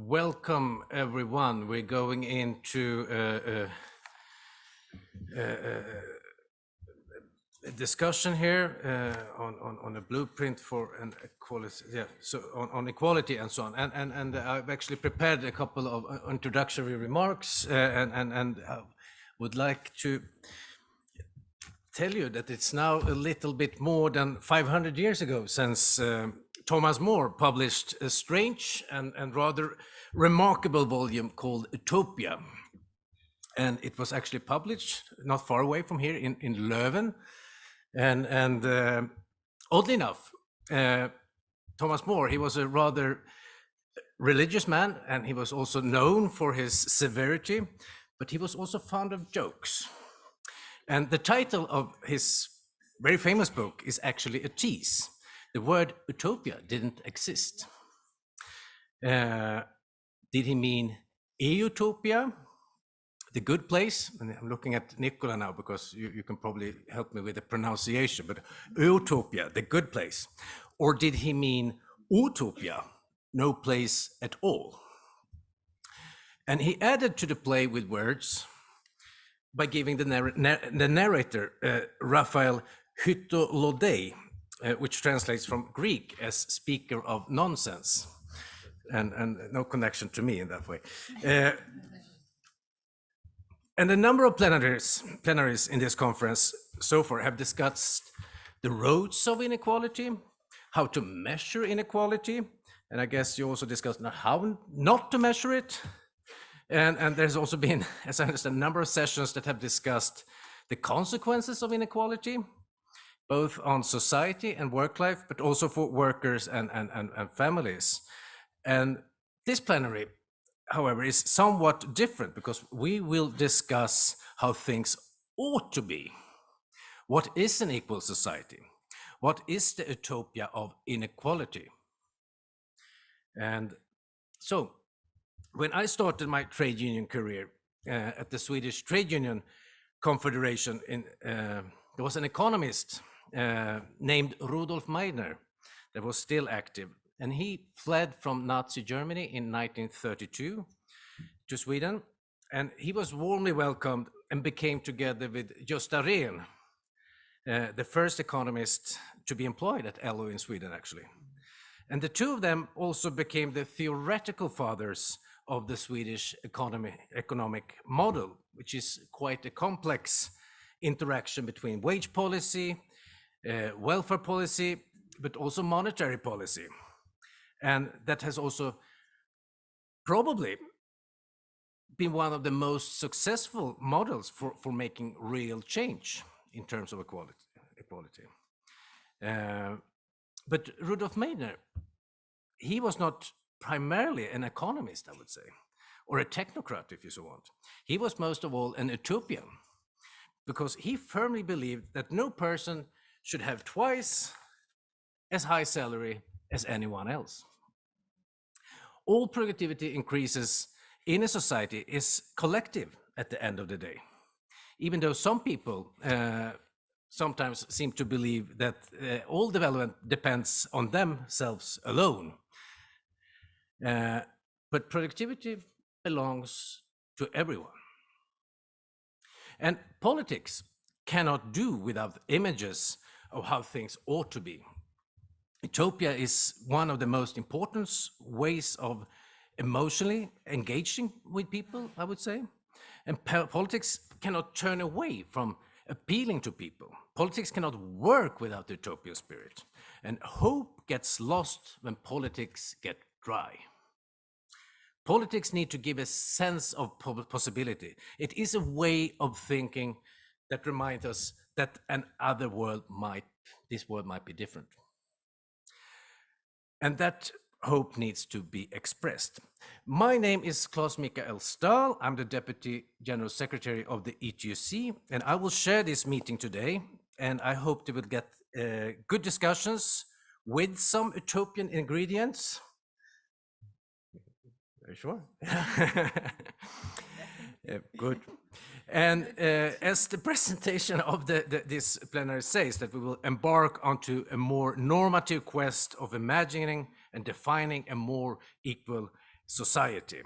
welcome everyone. We're going into a discussion here on a blueprint for an equality. Yeah, so on equality and so on. And I've actually prepared a couple of introductory remarks, and would like to tell you that it's now a little bit more than 500 years ago since Thomas More published a strange and rather remarkable volume called Utopia. And it was actually published not far away from here in Leuven. And oddly enough, Thomas More, he was a rather religious man, and he was also known for his severity, but he was also fond of jokes. And the title of his very famous book is actually a tease. The word utopia didn't exist. Did he mean eutopia, the good place? And I'm looking at Nicola now because you can probably help me with the pronunciation, but utopia, the good place. Or did he mean utopia, no place at all? And he added to the play with words by giving the narrator, Raphael Hytolodei, which translates from Greek as speaker of nonsense, and no connection to me in that way. And a number of plenaries in this conference so far have discussed the roads of inequality, how to measure inequality, and I guess you also discussed how not to measure it. And there's also been, as I understand, a number of sessions that have discussed the consequences of inequality, both on society and work life, but also for workers and families. And this plenary, however, is somewhat different because we will discuss how things ought to be. What is an equal society? What is the utopia of inequality? And so, when I started my trade union career at the Swedish Trade Union Confederation, there was an economist named Rudolf Maynard that was still active. And he fled from Nazi Germany in 1932 to Sweden. And he was warmly welcomed and became, together with Gösta Rehn, the first economist to be employed at LO in Sweden, actually. And the two of them also became the theoretical fathers of the Swedish economic model, which is quite a complex interaction between wage policy, welfare policy, but also monetary policy. And that has also probably been one of the most successful models for making real change in terms of equality. But Rudolf Maynard, he was not primarily an economist, I would say, or a technocrat, if you so want. He was most of all an utopian, because he firmly believed that no person should have twice as high salary as anyone else. All productivity increases in a society is collective at the end of the day, even though some people sometimes seem to believe that all development depends on themselves alone. But productivity belongs to everyone. And politics cannot do without images of how things ought to be. Utopia is one of the most important ways of emotionally engaging with people, I would say. And politics cannot turn away from appealing to people. Politics cannot work without the utopian spirit. And hope gets lost when politics get dry. Politics need to give a sense of possibility. It is a way of thinking that reminds us that this world might be different. And that hope needs to be expressed. My name is Claes-Mikael Stahl. I'm the Deputy General Secretary of the ETUC, and I will share this meeting today. And I hope that we'll get good discussions with some utopian ingredients. Are you sure? Good. And as the presentation of this plenary says, that we will embark onto a more normative quest of imagining and defining a more equal society.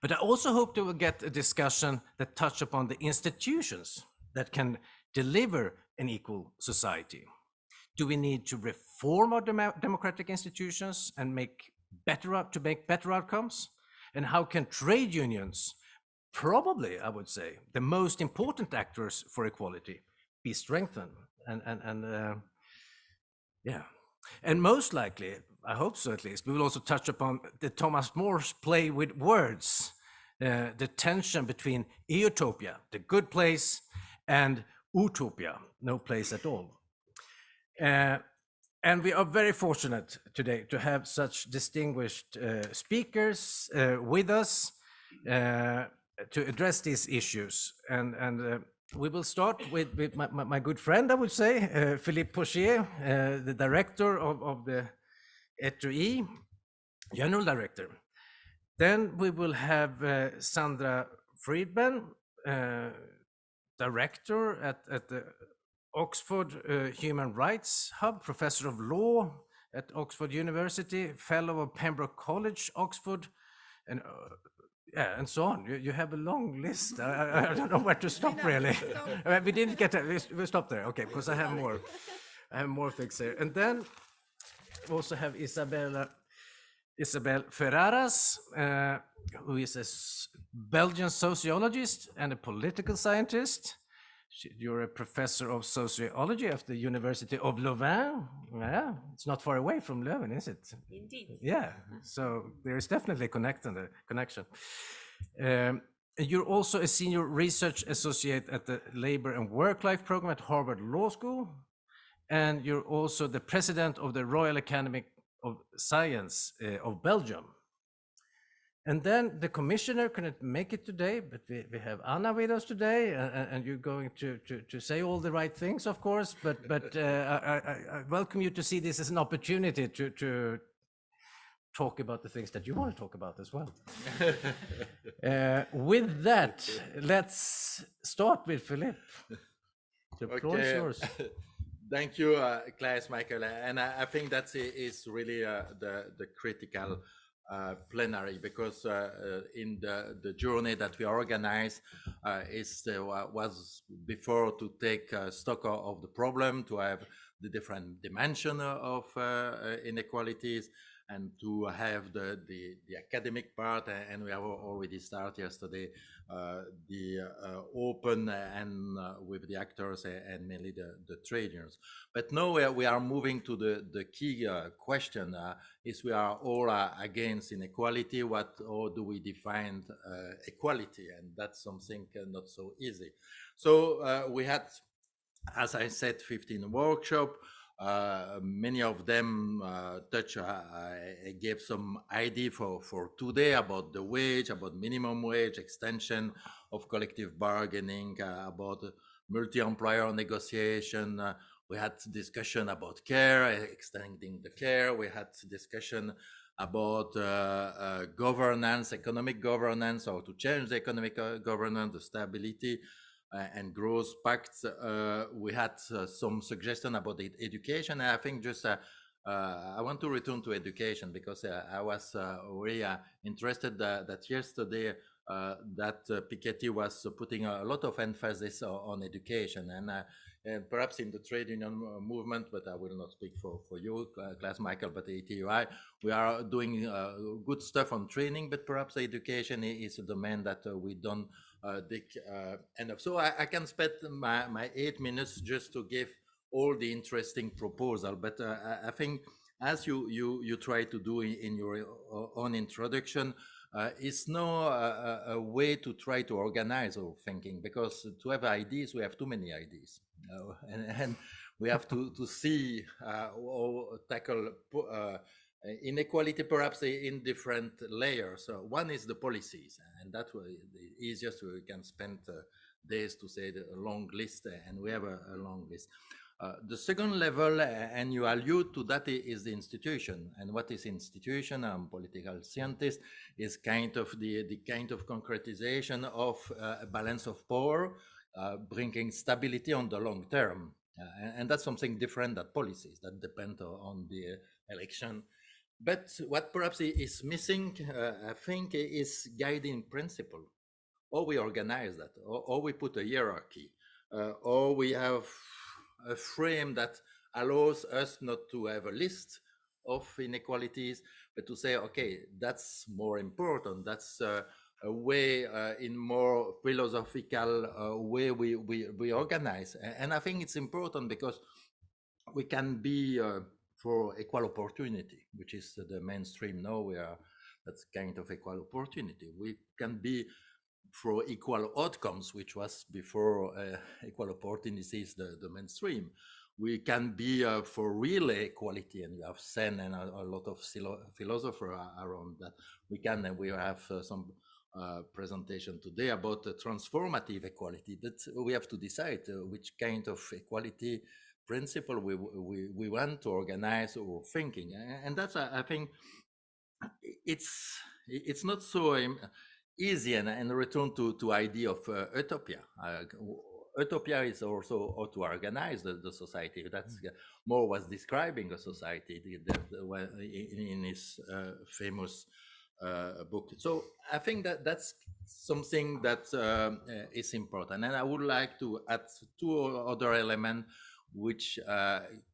But I also hope that we'll get a discussion that touch upon the institutions that can deliver an equal society. Do we need to reform our democratic institutions and make better outcomes? And how can trade unions, probably I would say, the most important actors for equality, be strengthened? Yeah, and most likely, I hope so at least, we will also touch upon the Thomas More's play with words, the tension between eutopia, the good place, and utopia, no place at all. And we are very fortunate today to have such distinguished speakers with us to address these issues. And we will start with my good friend, I would say, Philippe Pochier, the director of the ETUI, general director. Then we will have Sandra Friedman, director at the Oxford Human Rights Hub, professor of law at Oxford University, fellow of Pembroke College, Oxford, and yeah, and so on. You have a long list. I don't know where to stop really. We didn't get it. We stop there. Okay, because I have more. I have more things here. And then we also have Isabel Ferraras, who is a Belgian sociologist and a political scientist. You're a professor of sociology at the University of Louvain. Yeah, it's not far away from Leuven, is it? Indeed. Yeah, so there is definitely a connection. You're also a senior research associate at the Labor and Work-Life program at Harvard Law School. And you're also the president of the Royal Academy of Science of Belgium. And then the commissioner couldn't make it today, but we have Anna with us today, and you're going to say all the right things, of course, but I welcome you to see this as an opportunity to talk about the things that you want to talk about as well. With that, let's start with Philippe. The floor is yours. Thank you, Klaas Michael. And I think that is really the critical plenary, because in the journey that we organized was before to take stock of the problem, to have the different dimension of inequalities, and to have the academic part, and we have already started yesterday the open and with the actors and mainly the trade unions. But now we are moving to the key question, is we are all against inequality. How do we define equality? And that's something not so easy. So we had, as I said, 15 workshops. Many of them gave some idea for today about the wage, about minimum wage, extension of collective bargaining, about multi-employer negotiation. We had discussion about care, extending the care. We had discussion about governance, economic governance, or to change the economic governance, the stability and growth pacts. We had some suggestion about education. I think just I want to return to education, because I was really interested that yesterday that Piketty was putting a lot of emphasis on education, and perhaps in the trade union movement, but I will not speak for you, Klaas Michael, but the ETUI, we are doing good stuff on training, but perhaps education is a domain that we don't dig enough. So I can spend my 8 minutes just to give all the interesting proposal, but I think, as you try to do in your own introduction, it's no a way to try to organize our thinking, because to have ideas, we have too many ideas, and we have to see how tackle inequality perhaps in different layers. One is the policies, and that way the easiest. We can spend days to say the long list, and we have a long list. The second level, and you allude to that, is the institution. And what is institution? I'm political scientist. Is kind of the kind of concretization of a balance of power, bringing stability on the long term. And that's something different than policies that depend on the election But what perhaps is missing, I think, is guiding principle. Or we organize that, or we put a hierarchy, or we have a frame that allows us not to have a list of inequalities, but to say, okay, that's more important. That's a way, in more philosophical way we organize. And I think it's important because we can be for equal opportunity, which is the mainstream now. That's kind of equal opportunity. We can be for equal outcomes, which was before equal opportunities the mainstream. We can be for real equality, and we have Sen and a lot of philosophers around that. We have some presentation today about the transformative equality, that we have to decide which kind of equality principle we want to organize our thinking. And that's, I think, it's not so easy, and return to idea of utopia. Utopia is also how to organize the society. That's more was describing a society in his famous book. So I think that's something that is important. And I would like to add two other elements which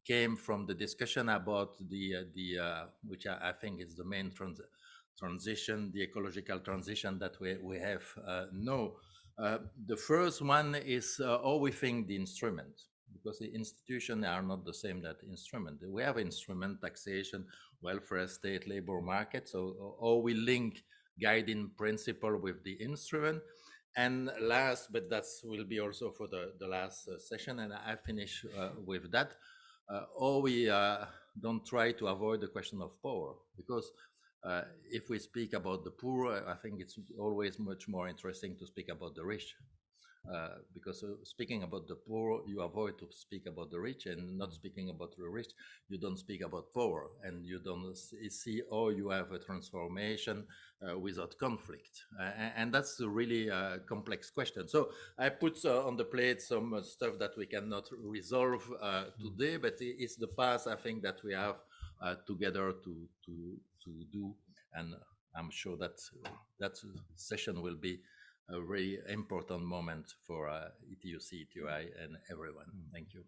came from the discussion about the which I think is the main transition, the ecological transition that we have now. The first one is how we think the instrument, because the institutions are not the same that instrument. We have instrument, taxation, welfare state, labor market. So how we link guiding principle with the instrument. And last, but that will be also for the last session, and I finish with that, or we don't try to avoid the question of power, because if we speak about the poor, I think it's always much more interesting to speak about the rich. Because speaking about the poor, you avoid to speak about the rich, and not speaking about the rich, you don't speak about power, and you don't see how you have a transformation without conflict. And that's a really complex question. So I put on the plate some stuff that we cannot resolve today, but it's the path, I think, that we have together to do. And I'm sure that that session will be a very important moment for ETUC, ETUI, and everyone. Thank you.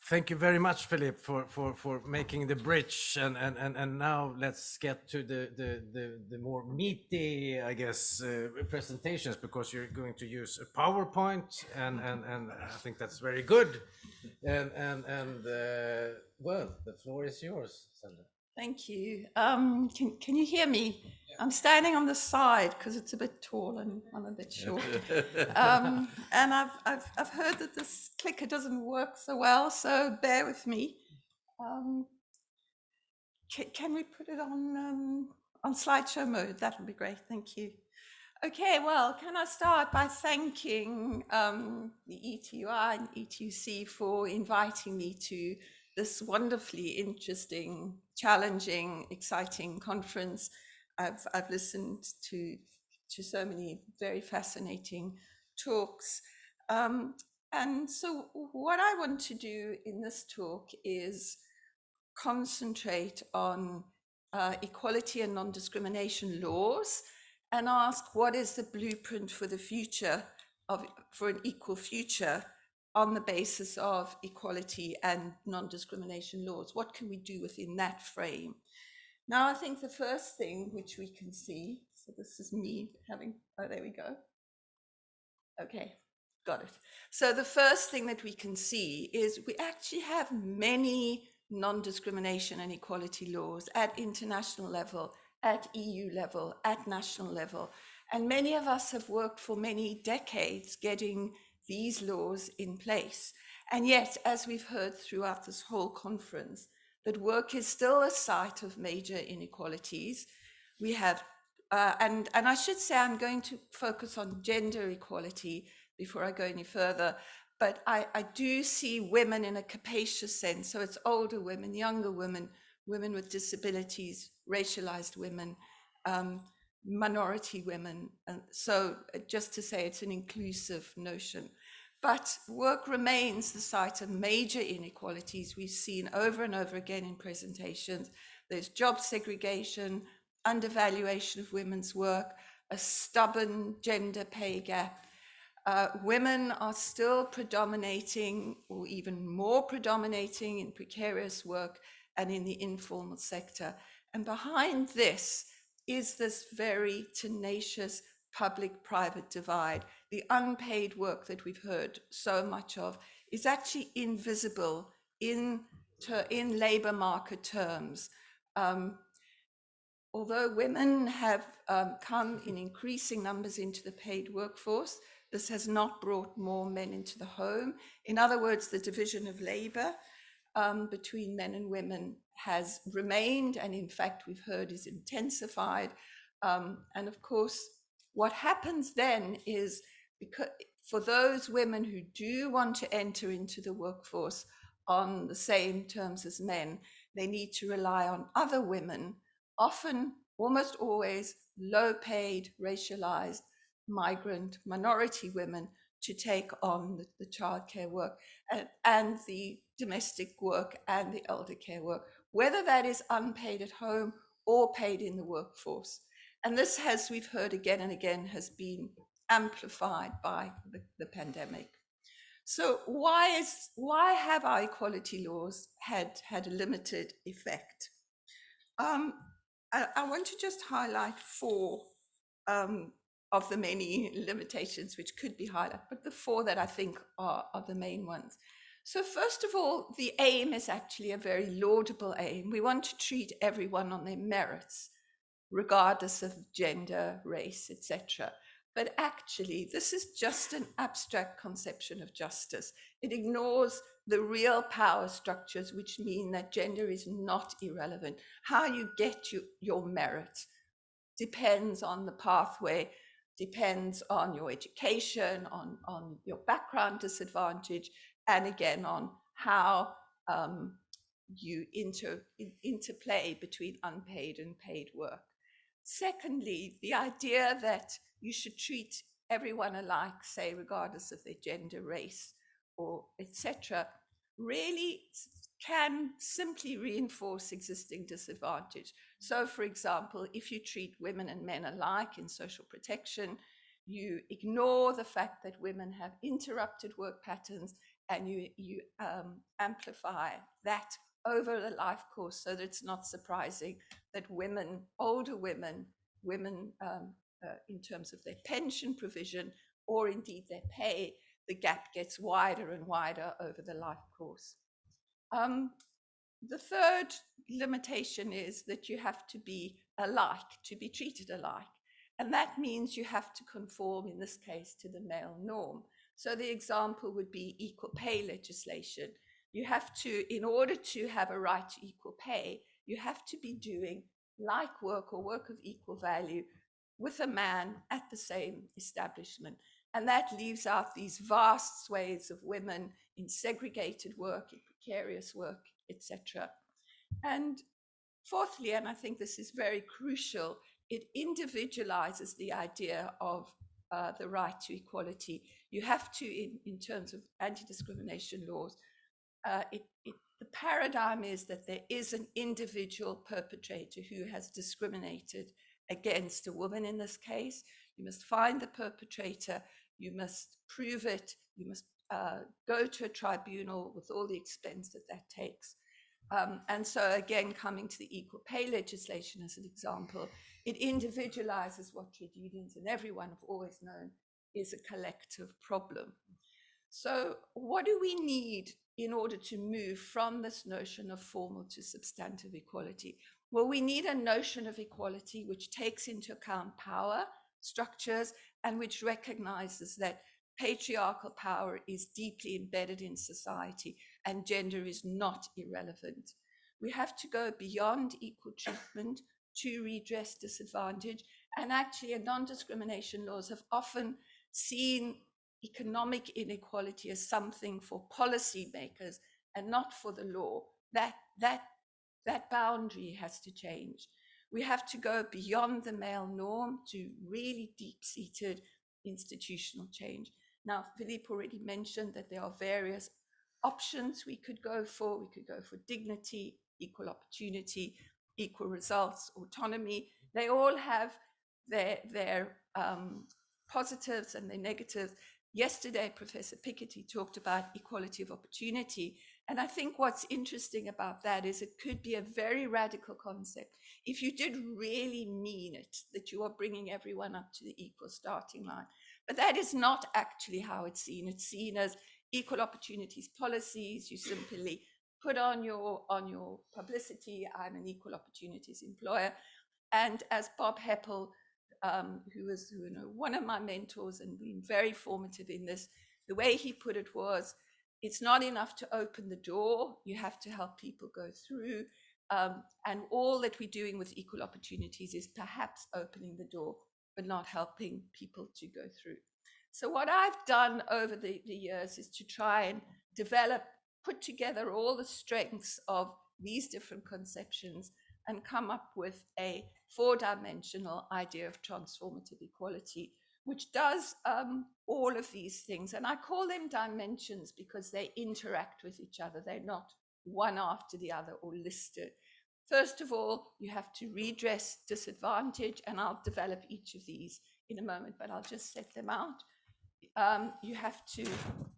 Thank you very much, Philip, for making the bridge. And now let's get to the more meaty, I guess, presentations, because you're going to use a PowerPoint, and I think that's very good. Well, the floor is yours, Sandra. Thank you. Can you hear me? I'm standing on the side because it's a bit tall and I'm a bit short. And I've heard that this clicker doesn't work so well, so bear with me. Can we put it on slideshow mode? That would be great. Thank you. Okay, well, can I start by thanking the ETUI and ETUC for inviting me to this wonderfully interesting, challenging, exciting conference. I've listened to so many very fascinating talks. And so what I want to do in this talk is concentrate on equality and non-discrimination laws, and ask what is the blueprint for the future for an equal future on the basis of equality and non-discrimination laws. What can we do within that frame? Now, I think the first thing which we can see, so this is me having, oh, there we go. Okay, got it. So the first thing that we can see is we actually have many non-discrimination and equality laws at international level, at EU level, at national level. And many of us have worked for many decades getting these laws in place. And yet, as we've heard throughout this whole conference, that work is still a site of major inequalities. We have, and I should say I'm going to focus on gender equality before I go any further, but I do see women in a capacious sense. So it's older women, younger women, women with disabilities, racialized women, minority women. And so just to say it's an inclusive notion. But work remains the site of major inequalities we've seen over and over again in presentations. There's job segregation, undervaluation of women's work, a stubborn gender pay gap. Women are still predominating, or even more predominating, in precarious work and in the informal sector. And behind this is this very tenacious public-private divide. The unpaid work that we've heard so much of is actually invisible in labor market terms. Although women have come in increasing numbers into the paid workforce, this has not brought more men into the home. In other words, the division of labor between men and women has remained, and in fact, we've heard is intensified. And of course, what happens then is, because for those women who do want to enter into the workforce on the same terms as men, they need to rely on other women, often, almost always, low-paid, racialized, migrant, minority women, to take on the childcare work and the domestic work and the elder care work, whether that is unpaid at home or paid in the workforce. And this, has, we've heard again and again, has been amplified by the pandemic. So why have our equality laws had a limited effect? I want to just highlight four of the many limitations which could be highlighted, but the four that I think are the main ones. So first of all, the aim is actually a very laudable aim. We want to treat everyone on their merits, regardless of gender, race, etc. But actually, this is just an abstract conception of justice. It ignores the real power structures, which mean that gender is not irrelevant. How you get your merit depends on the pathway, depends on your education, on your background disadvantage, and again, on how you interplay between unpaid and paid work. Secondly, the idea that you should treat everyone alike, say, regardless of their gender, race, or etc., really can simply reinforce existing disadvantage. So, for example, if you treat women and men alike in social protection, you ignore the fact that women have interrupted work patterns, and you amplify that over the life course, so that it's not surprising that women, older women, in terms of their pension provision or indeed their pay, the gap gets wider and wider over the life course. The third limitation is that you have to be alike, to be treated alike. And that means you have to conform, in this case, to the male norm. So the example would be equal pay legislation. You have to, in order to have a right to equal pay, you have to be doing like work or work of equal value with a man at the same establishment. And that leaves out these vast swathes of women in segregated work, in precarious work, etc. And fourthly, and I think this is very crucial, it individualizes the idea of the right to equality. You have to, in terms of anti-discrimination laws, the paradigm is that there is an individual perpetrator who has discriminated against a woman in this case. You must find the perpetrator, you must prove it, you must go to a tribunal with all the expense that takes. And so again, coming to the equal pay legislation as an example, it individualizes what trade unions and everyone have always known is a collective problem. So what do we need in order to move from this notion of formal to substantive equality? Well, we need a notion of equality which takes into account power structures and which recognizes that patriarchal power is deeply embedded in society and gender is not irrelevant. We have to go beyond equal treatment to redress disadvantage. And actually, non-discrimination laws have often seen economic inequality as something for policymakers and not for the law. That boundary has to change. We have to go beyond the male norm to really deep-seated institutional change. Now, Philippe already mentioned that there are various options we could go for. We could go for dignity, equal opportunity, equal results, autonomy. They all have their positives and their negatives. Yesterday, Professor Piketty talked about equality of opportunity. And I think what's interesting about that is it could be a very radical concept. If you did really mean it, that you are bringing everyone up to the equal starting line. But that is not actually how it's seen. It's seen as equal opportunities policies. You simply put on your publicity, I'm an equal opportunities employer. And as Bob Heppel, who was one of my mentors and been very formative in this, the way he put it was, it's not enough to open the door. You have to help people go through. And all that we're doing with equal opportunities is perhaps opening the door, but not helping people to go through. So what I've done over the years is to try and put together all the strengths of these different conceptions and come up with a 4-dimensional idea of transformative equality, which does all of these things. And I call them dimensions because they interact with each other. They're not one after the other or listed. First of all, you have to redress disadvantage, and I'll develop each of these in a moment, but I'll just set them out. You have to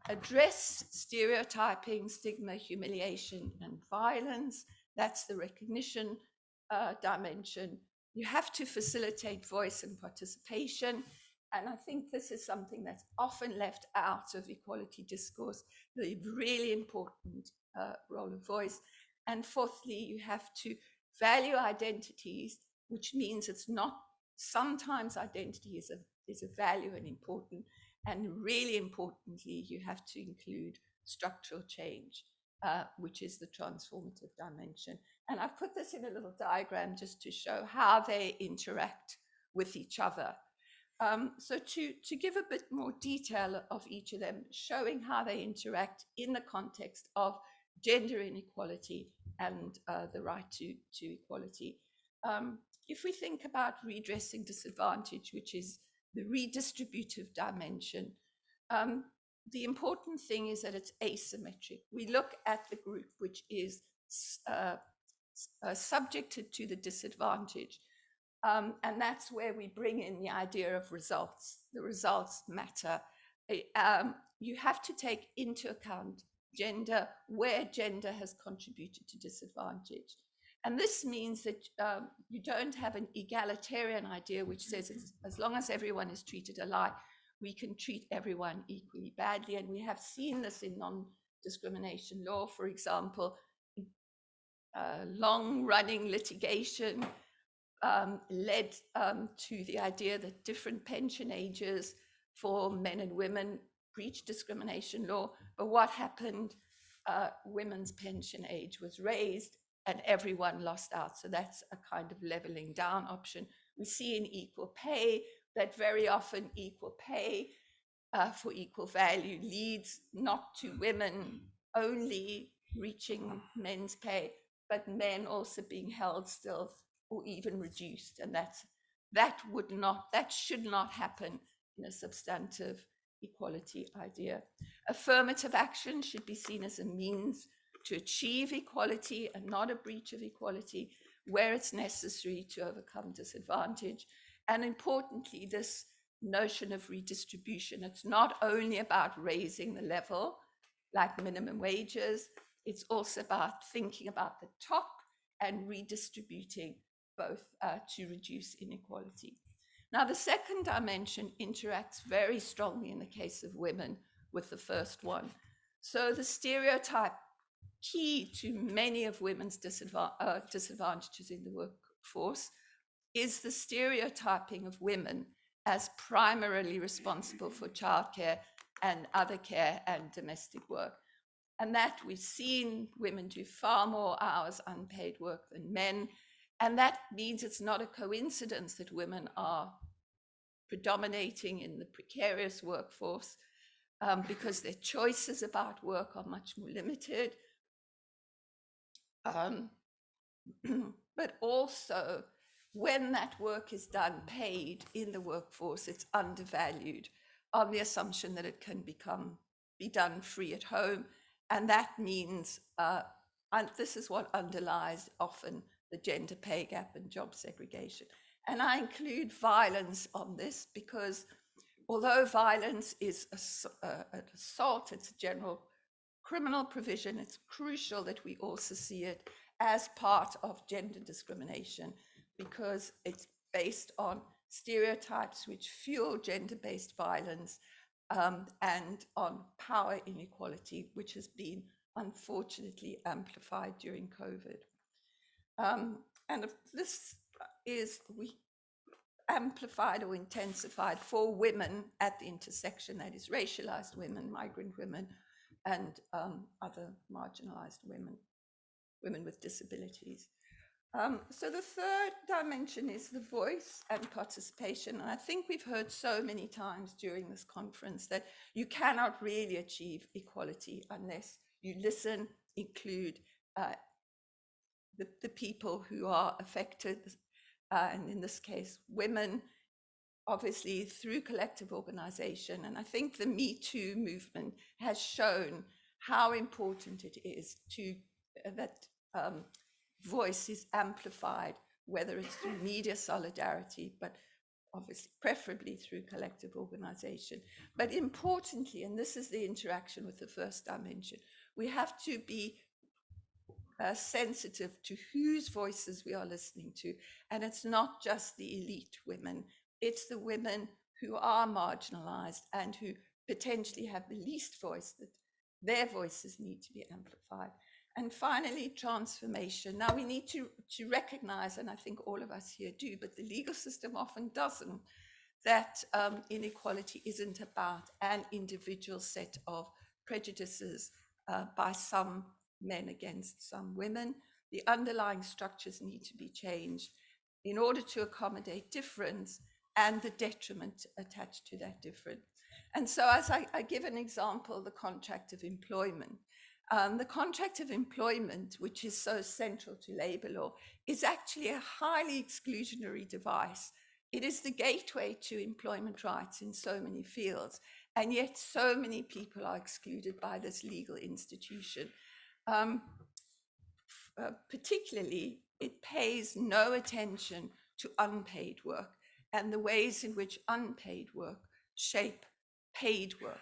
address stereotyping, stigma, humiliation, and violence. That's the recognition dimension. You have to facilitate voice and participation. And I think this is something that's often left out of equality discourse, the really important role of voice. And fourthly, you have to value identities, which means it's not, sometimes identity is a value and important. And really importantly, you have to include structural change, which is the transformative dimension. And I've put this in a little diagram just to show how they interact with each other. So to give a bit more detail of each of them, showing how they interact in the context of gender inequality and the right to equality. If we think about redressing disadvantage, which is the redistributive dimension, the important thing is that it's asymmetric. We look at the group which is subjected to the disadvantage. And that's where we bring in the idea of results. The results matter. You have to take into account gender, where gender has contributed to disadvantage. And this means that you don't have an egalitarian idea which says as long as everyone is treated alike, we can treat everyone equally badly. And we have seen this in non-discrimination law, for example, long-running litigation led to the idea that different pension ages for men and women breached discrimination law. But what happened? Women's pension age was raised and everyone lost out. So that's a kind of leveling down option. We see in equal pay that very often equal pay for equal value leads not to women only reaching men's pay, but men also being held still or even reduced. And that should not happen in a substantive equality idea. Affirmative action should be seen as a means to achieve equality and not a breach of equality where it's necessary to overcome disadvantage. And importantly, this notion of redistribution, it's not only about raising the level like minimum wages, it's also about thinking about the top and redistributing both to reduce inequality. Now, the second dimension interacts very strongly in the case of women with the first one. So the stereotype key to many of women's disadvantages in the workforce is the stereotyping of women as primarily responsible for childcare and other care and domestic work. And that we've seen women do far more hours unpaid work than men. And that means it's not a coincidence that women are predominating in the precarious workforce because their choices about work are much more limited. But also, when that work is done paid in the workforce, it's undervalued. on the assumption that it can be done free at home. And that means, and this is what underlies often the gender pay gap and job segregation. And I include violence on this because although violence is an assault, it's a general criminal provision, it's crucial that we also see it as part of gender discrimination because it's based on stereotypes which fuel gender-based violence and on power inequality, which has been unfortunately amplified during COVID. And this is amplified or intensified for women at the intersection, that is racialized women, migrant women, and other marginalized women, women with disabilities. So the third dimension is the voice and participation. And I think we've heard so many times during this conference that you cannot really achieve equality unless you listen, include the people who are affected, and in this case, women, obviously through collective organization. And I think the Me Too movement has shown how important it is to that voice is amplified, whether it's through media solidarity, but obviously preferably through collective organization. But importantly, and this is the interaction with the first dimension, we have to be sensitive to whose voices we are listening to. And it's not just the elite women, it's the women who are marginalized and who potentially have the least voice, that their voices need to be amplified. And finally, transformation. Now we need to recognize, and I think all of us here do, but the legal system often doesn't, that inequality isn't about an individual set of prejudices by some men against some women. The underlying structures need to be changed in order to accommodate difference and the detriment attached to that difference. And so as I give an example, the contract of employment. The contract of employment, which is so central to labor law, is actually a highly exclusionary device. It is the gateway to employment rights in so many fields, and yet so many people are excluded by this legal institution. Particularly, it pays no attention to unpaid work and the ways in which unpaid work shape paid work,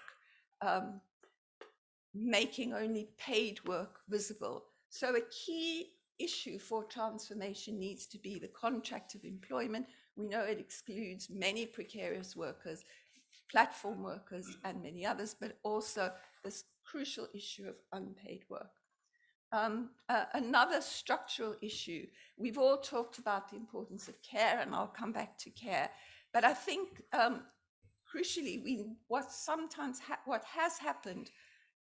making only paid work visible. So a key issue for transformation needs to be the contract of employment. We know it excludes many precarious workers, platform workers, and many others, but also this crucial issue of unpaid work. Another structural issue, we've all talked about the importance of care, and I'll come back to care, but I think crucially, what has happened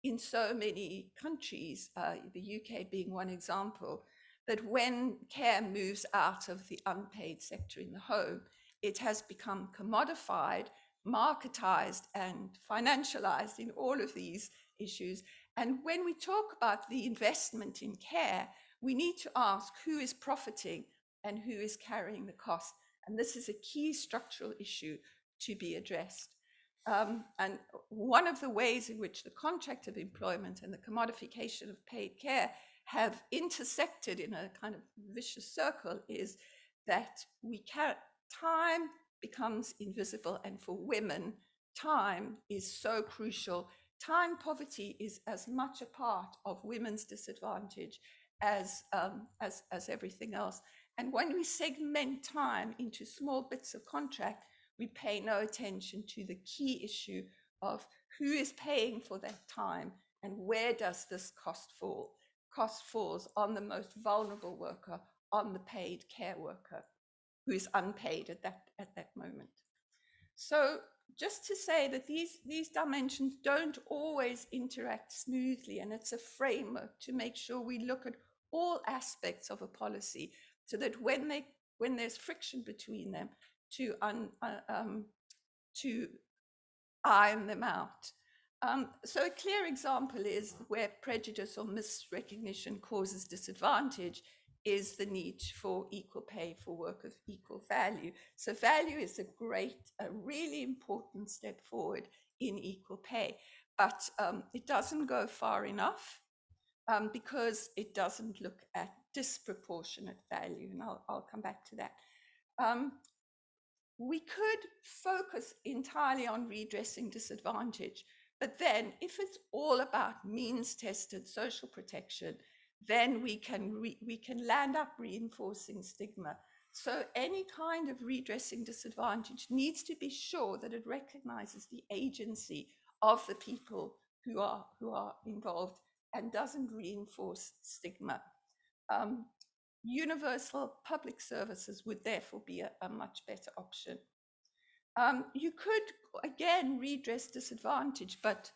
in so many countries, the UK being one example, that when care moves out of the unpaid sector in the home, it has become commodified, marketized, and financialized in all of these issues. And when we talk about the investment in care, we need to ask who is profiting and who is carrying the cost. And this is a key structural issue to be addressed. And one of the ways in which the contract of employment and the commodification of paid care have intersected in a kind of vicious circle is that time becomes invisible, and for women, time is so crucial. Time poverty is as much a part of women's disadvantage as everything else. And when we segment time into small bits of contract, we pay no attention to the key issue of who is paying for that time and where does this cost fall. Cost falls on the most vulnerable worker, on the paid care worker who is unpaid at that moment. So just to say that these dimensions don't always interact smoothly, and it's a framework to make sure we look at all aspects of a policy so that when there's friction between them, to iron them out. So a clear example is where prejudice or misrecognition causes disadvantage is the need for equal pay for work of equal value. So value is a really important step forward in equal pay, but it doesn't go far enough because it doesn't look at disproportionate value, and I'll come back to that. We could focus entirely on redressing disadvantage, but then if it's all about means-tested social protection, then we can land up reinforcing stigma. So any kind of redressing disadvantage needs to be sure that it recognizes the agency of the people who are involved and doesn't reinforce stigma. Universal public services would therefore be a much better option. You could, again, redress disadvantage, but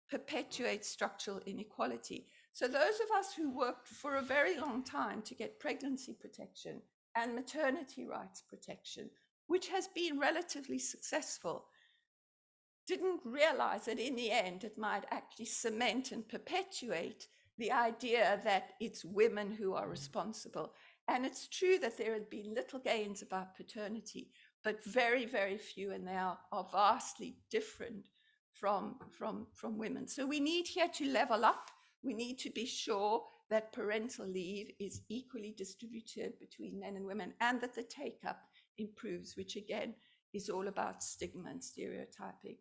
perpetuate structural inequality. So those of us who worked for a very long time to get pregnancy protection and maternity rights protection, which has been relatively successful, didn't realize that in the end it might actually cement and perpetuate the idea that it's women who are responsible. And it's true that there had been little gains about paternity, but very, very few, and they are vastly different from women. So we need here to level up. We need to be sure that parental leave is equally distributed between men and women, and that the take-up improves, which again is all about stigma and stereotyping.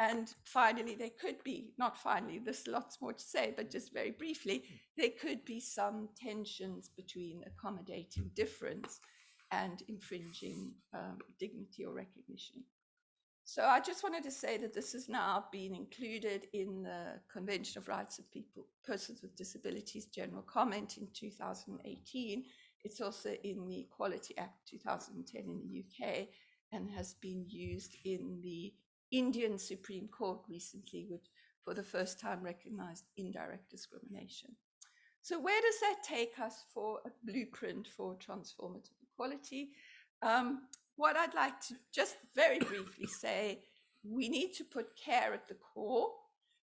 And finally, there could be, not finally, there's lots more to say, but just very briefly, there could be some tensions between accommodating difference and infringing dignity or recognition. So I just wanted to say that this has now been included in the Convention of Rights of Persons with Disabilities General Comment in 2018. It's also in the Equality Act 2010 in the UK, and has been used in the Indian Supreme Court recently, which for the first time recognized indirect discrimination. So where does that take us for a blueprint for transformative equality? What I'd like to just very briefly say, we need to put care at the core,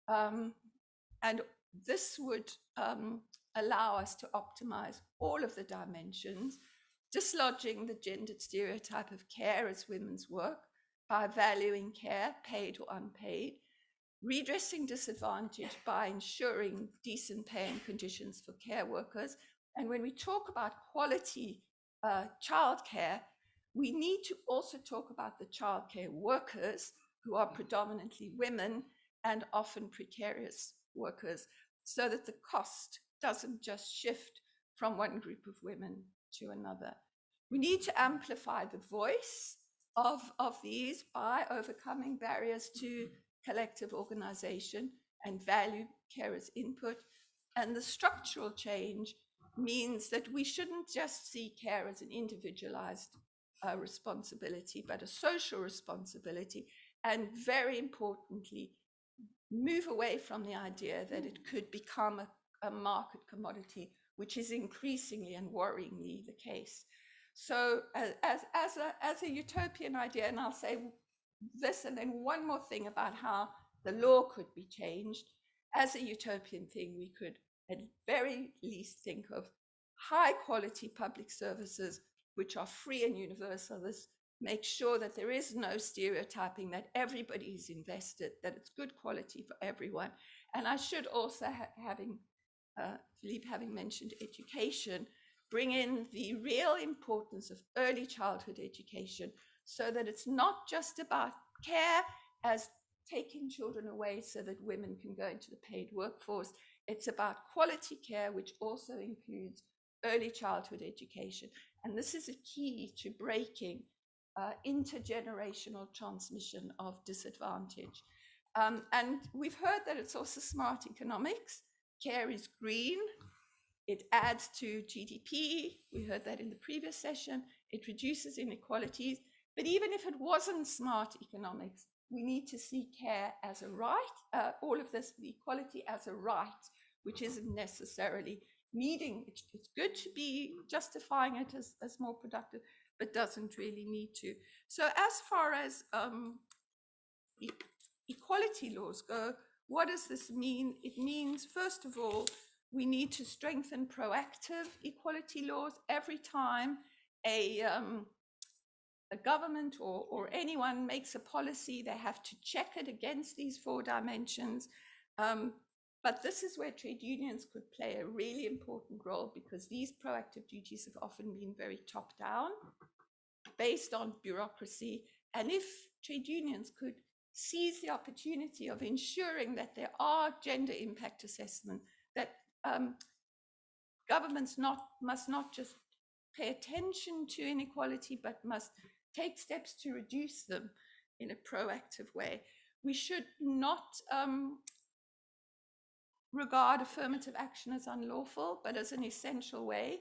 and this would allow us to optimize all of the dimensions, dislodging the gendered stereotype of care as women's work by valuing care, paid or unpaid, redressing disadvantage by ensuring decent pay and conditions for care workers. And when we talk about quality childcare, we need to also talk about the childcare workers, who are predominantly women and often precarious workers, so that the cost doesn't just shift from one group of women to another. We need to amplify the voice of these by overcoming barriers to collective organization and value carers' input. And the structural change means that we shouldn't just see care as an individualized responsibility, but a social responsibility, and very importantly, move away from the idea that it could become a market commodity, which is increasingly and worryingly the case. So as a utopian idea, and I'll say this and then one more thing about how the law could be changed, as a utopian thing, we could at very least think of high quality public services which are free and universal. This makes sure that there is no stereotyping, that everybody is invested, that it's good quality for everyone. And I should also, Philippe having mentioned education, bring in the real importance of early childhood education, so that it's not just about care as taking children away so that women can go into the paid workforce. It's about quality care, which also includes early childhood education. And this is a key to breaking intergenerational transmission of disadvantage. And we've heard that it's also smart economics. Care is green. It adds to GDP. We heard that in the previous session. It reduces inequalities. But even if it wasn't smart economics, we need to see care as a right, all of this, the equality as a right, which isn't necessarily needing, it's good to be justifying it as more productive, but doesn't really need to. So as far as equality laws go, what does this mean? It means, first of all, We need to strengthen proactive equality laws. Every time a government or anyone makes a policy, they have to check it against these 4 dimensions. But this is where trade unions could play a really important role, because these proactive duties have often been very top-down, based on bureaucracy. And if trade unions could seize the opportunity of ensuring that there are gender impact assessments, that governments must not just pay attention to inequality, but must take steps to reduce them in a proactive way. We should not regard affirmative action as unlawful, but as an essential way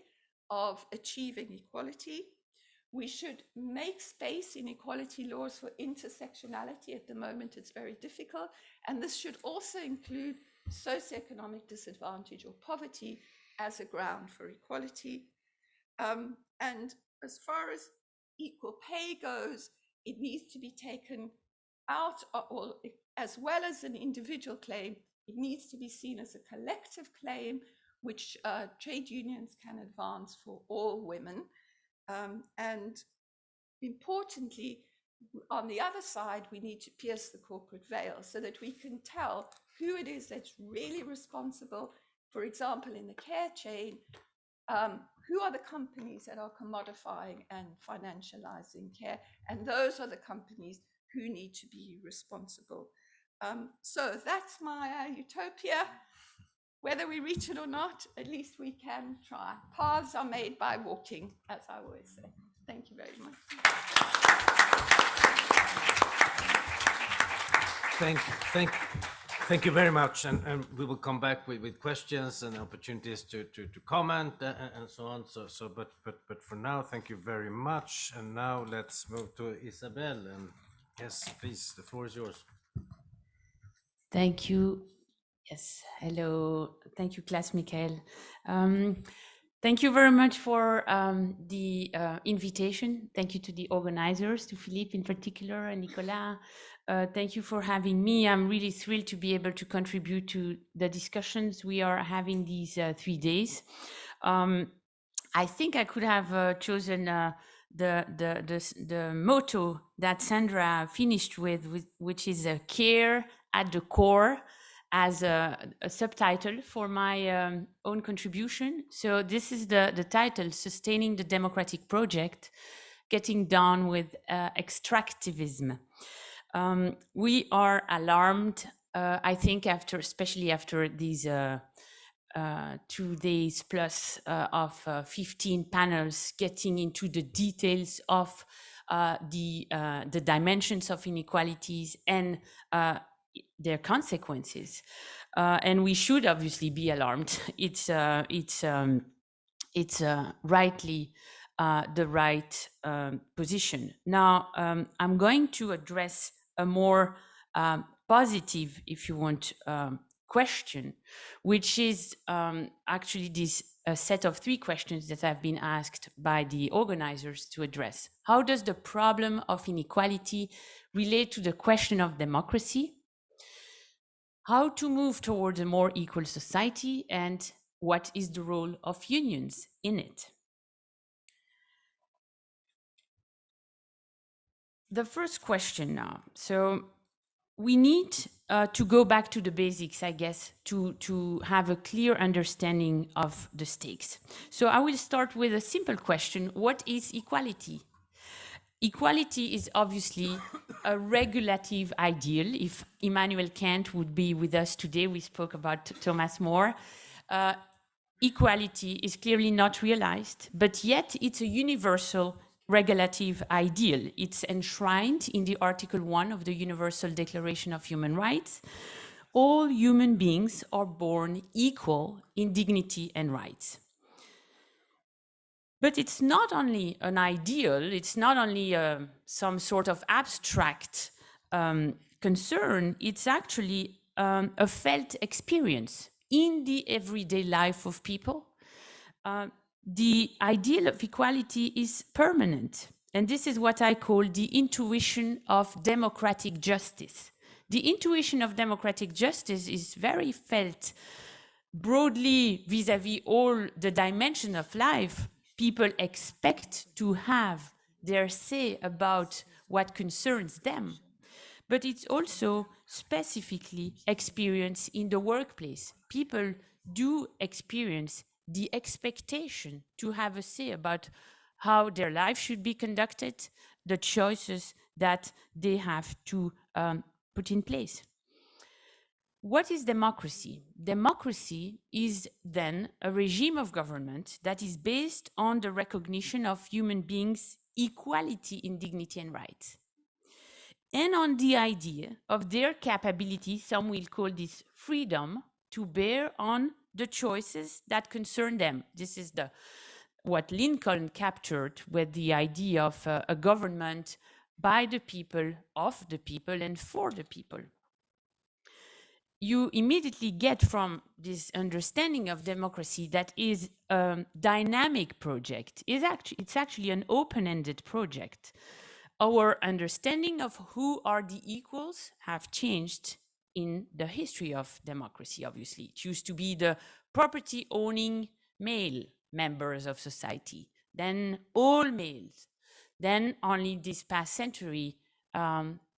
of achieving equality. We should make space in equality laws for intersectionality. At the moment, it's very difficult. And this should also include socioeconomic disadvantage or poverty as a ground for equality. And as far as equal pay goes, it needs to be taken out, or as well as an individual claim, it needs to be seen as a collective claim, which trade unions can advance for all women. And importantly, on the other side, we need to pierce the corporate veil so that we can tell who it is that's really responsible. For example, in the care chain, who are the companies that are commodifying and financializing care? And those are the companies who need to be responsible. So that's my utopia. Whether we reach it or not, at least we can try. Paths are made by walking, as I always say. Thank you very much. Thank you very much, and we will come back with questions and opportunities to comment and so on. But for now, thank you very much. And now let's move to Isabel. And yes, please, the floor is yours. Thank you. Yes, hello. Thank you, Class Michael. Thank you very much for the invitation. Thank you to the organizers, to Philippe in particular, and Nicolas. Thank you for having me. I'm really thrilled to be able to contribute to the discussions we are having these 3 days. I think I could have chosen the motto that Sandra finished with, which is care at the core, as a subtitle for my own contribution. So this is the title, Sustaining the Democratic Project, Getting Down with Extractivism. We are alarmed, I think, especially after these 2 days plus of 15 panels getting into the details of the dimensions of inequalities and their consequences, and we should obviously be alarmed. It's rightly the right position. Now, I'm going to address a more positive, if you want, question, which is actually this set of 3 questions that have been asked by the organizers to address. How does the problem of inequality relate to the question of democracy? How to move towards a more equal society, and what is the role of unions in it? The first question now. So we need to go back to the basics, I guess, to have a clear understanding of the stakes. So I will start with a simple question. What is equality? Equality is obviously a regulative ideal. If Immanuel Kant would be with us today, we spoke about Thomas More. Equality is clearly not realized, but yet it's a universal regulative ideal. It's enshrined in the Article 1 of the Universal Declaration of Human Rights. All human beings are born equal in dignity and rights. But it's not only an ideal, it's not only some sort of abstract concern, it's actually a felt experience in the everyday life of people. The ideal of equality is permanent, and this is what I call the intuition of democratic justice. The intuition of democratic justice is very felt broadly vis-à-vis all the dimension of life, people expect to have their say about what concerns them. But it's also specifically experienced in the workplace. People do experience the expectation to have a say about how their life should be conducted, the choices that they have to put in place. What is democracy? Democracy is then a regime of government that is based on the recognition of human beings' equality in dignity and rights, and on the idea of their capability, some will call this freedom, to bear on the choices that concern them. This is what Lincoln captured with the idea of a government by the people, of the people, and for the people. You immediately get from this understanding of democracy that is a dynamic project. It's actually an open-ended project. Our understanding of who are the equals have changed in the history of democracy, obviously. It used to be the property-owning male members of society, then all males. Then only this past century,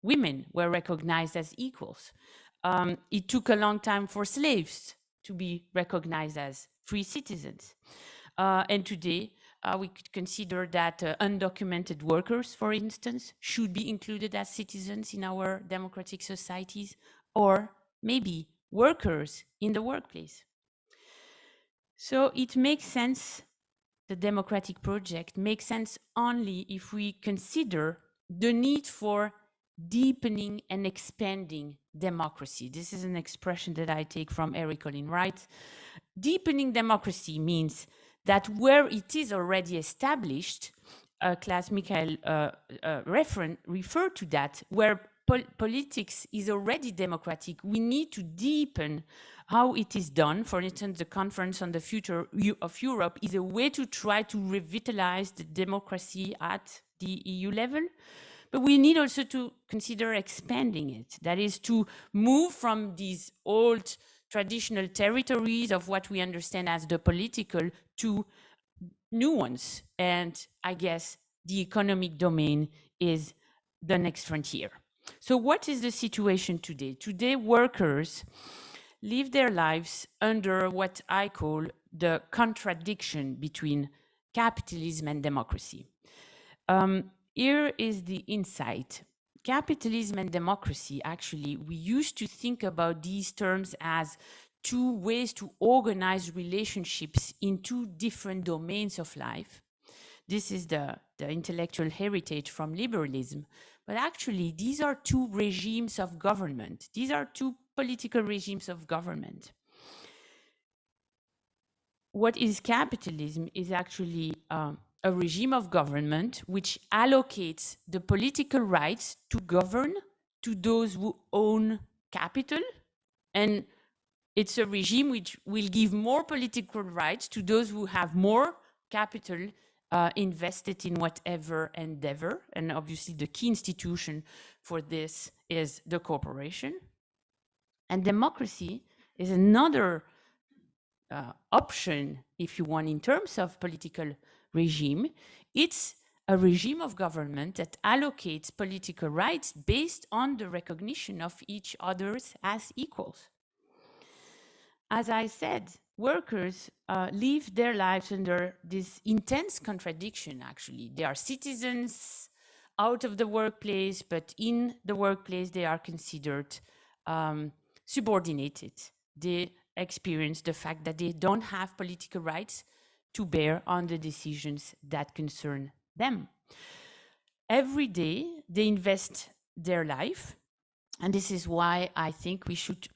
women were recognized as equals. It took a long time for slaves to be recognized as free citizens. And today, we could consider that undocumented workers, for instance, should be included as citizens in our democratic societies, or maybe workers in the workplace. So it makes sense, the democratic project makes sense only if we consider the need for deepening and expanding democracy. This is an expression that I take from Eric Olin Wright. Deepening democracy means that where it is already established, Claes Michael referred to that, where politics is already democratic, we need to deepen how it is done. For instance, the Conference on the Future of Europe is a way to try to revitalize the democracy at the EU level. But we need also to consider expanding it. That is, to move from these old traditional territories of what we understand as the political to new ones. And I guess the economic domain is the next frontier. So what is the situation today? Today, workers live their lives under what I call the contradiction between capitalism and democracy. Here is the insight. Capitalism and democracy, actually, we used to think about these terms as two ways to organize relationships in two different domains of life. This is the intellectual heritage from liberalism. But actually, these are two regimes of government. These are two political regimes of government. What is capitalism is actually a regime of government which allocates the political rights to govern to those who own capital, and it's a regime which will give more political rights to those who have more capital invested in whatever endeavor. And obviously the key institution for this is the corporation. And democracy is another option, if you want, in terms of political regime. It's a regime of government that allocates political rights based on the recognition of each others as equals. As I said, workers live their lives under this intense contradiction, actually. They are citizens out of the workplace, but in the workplace, they are considered subordinated. They experience the fact that they don't have political rights to bear on the decisions that concern them. Every day, they invest their life, and this is why I think we should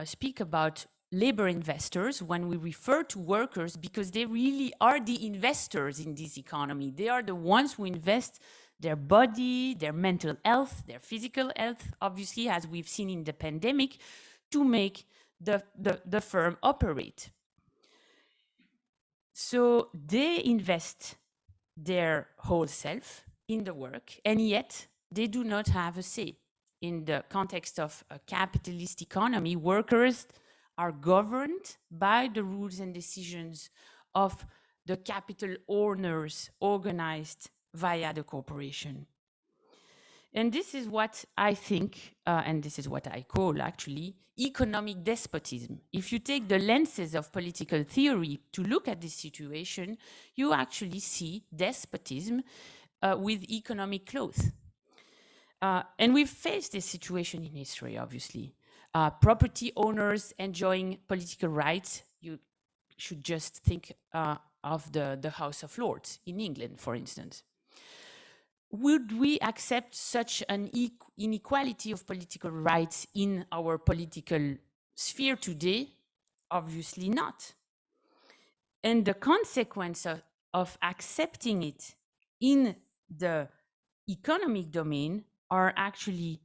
speak about labor investors when we refer to workers, because they really are the investors in this economy. They are the ones who invest their body, their mental health, their physical health, obviously, as we've seen in the pandemic, to make the firm operate. So they invest their whole self in the work, and yet they do not have a say. In the context of a capitalist economy, workers are governed by the rules and decisions of the capital owners organized via the corporation. And this is what I think, and this is what I call actually economic despotism. If you take the lenses of political theory to look at this situation, you actually see despotism with economic clothes. And we've faced this situation in history, obviously. Property owners enjoying political rights, you should just think of the House of Lords in England, for instance. Would we accept such an inequality of political rights in our political sphere today? Obviously not. And the consequence of accepting it in the economic domain are actually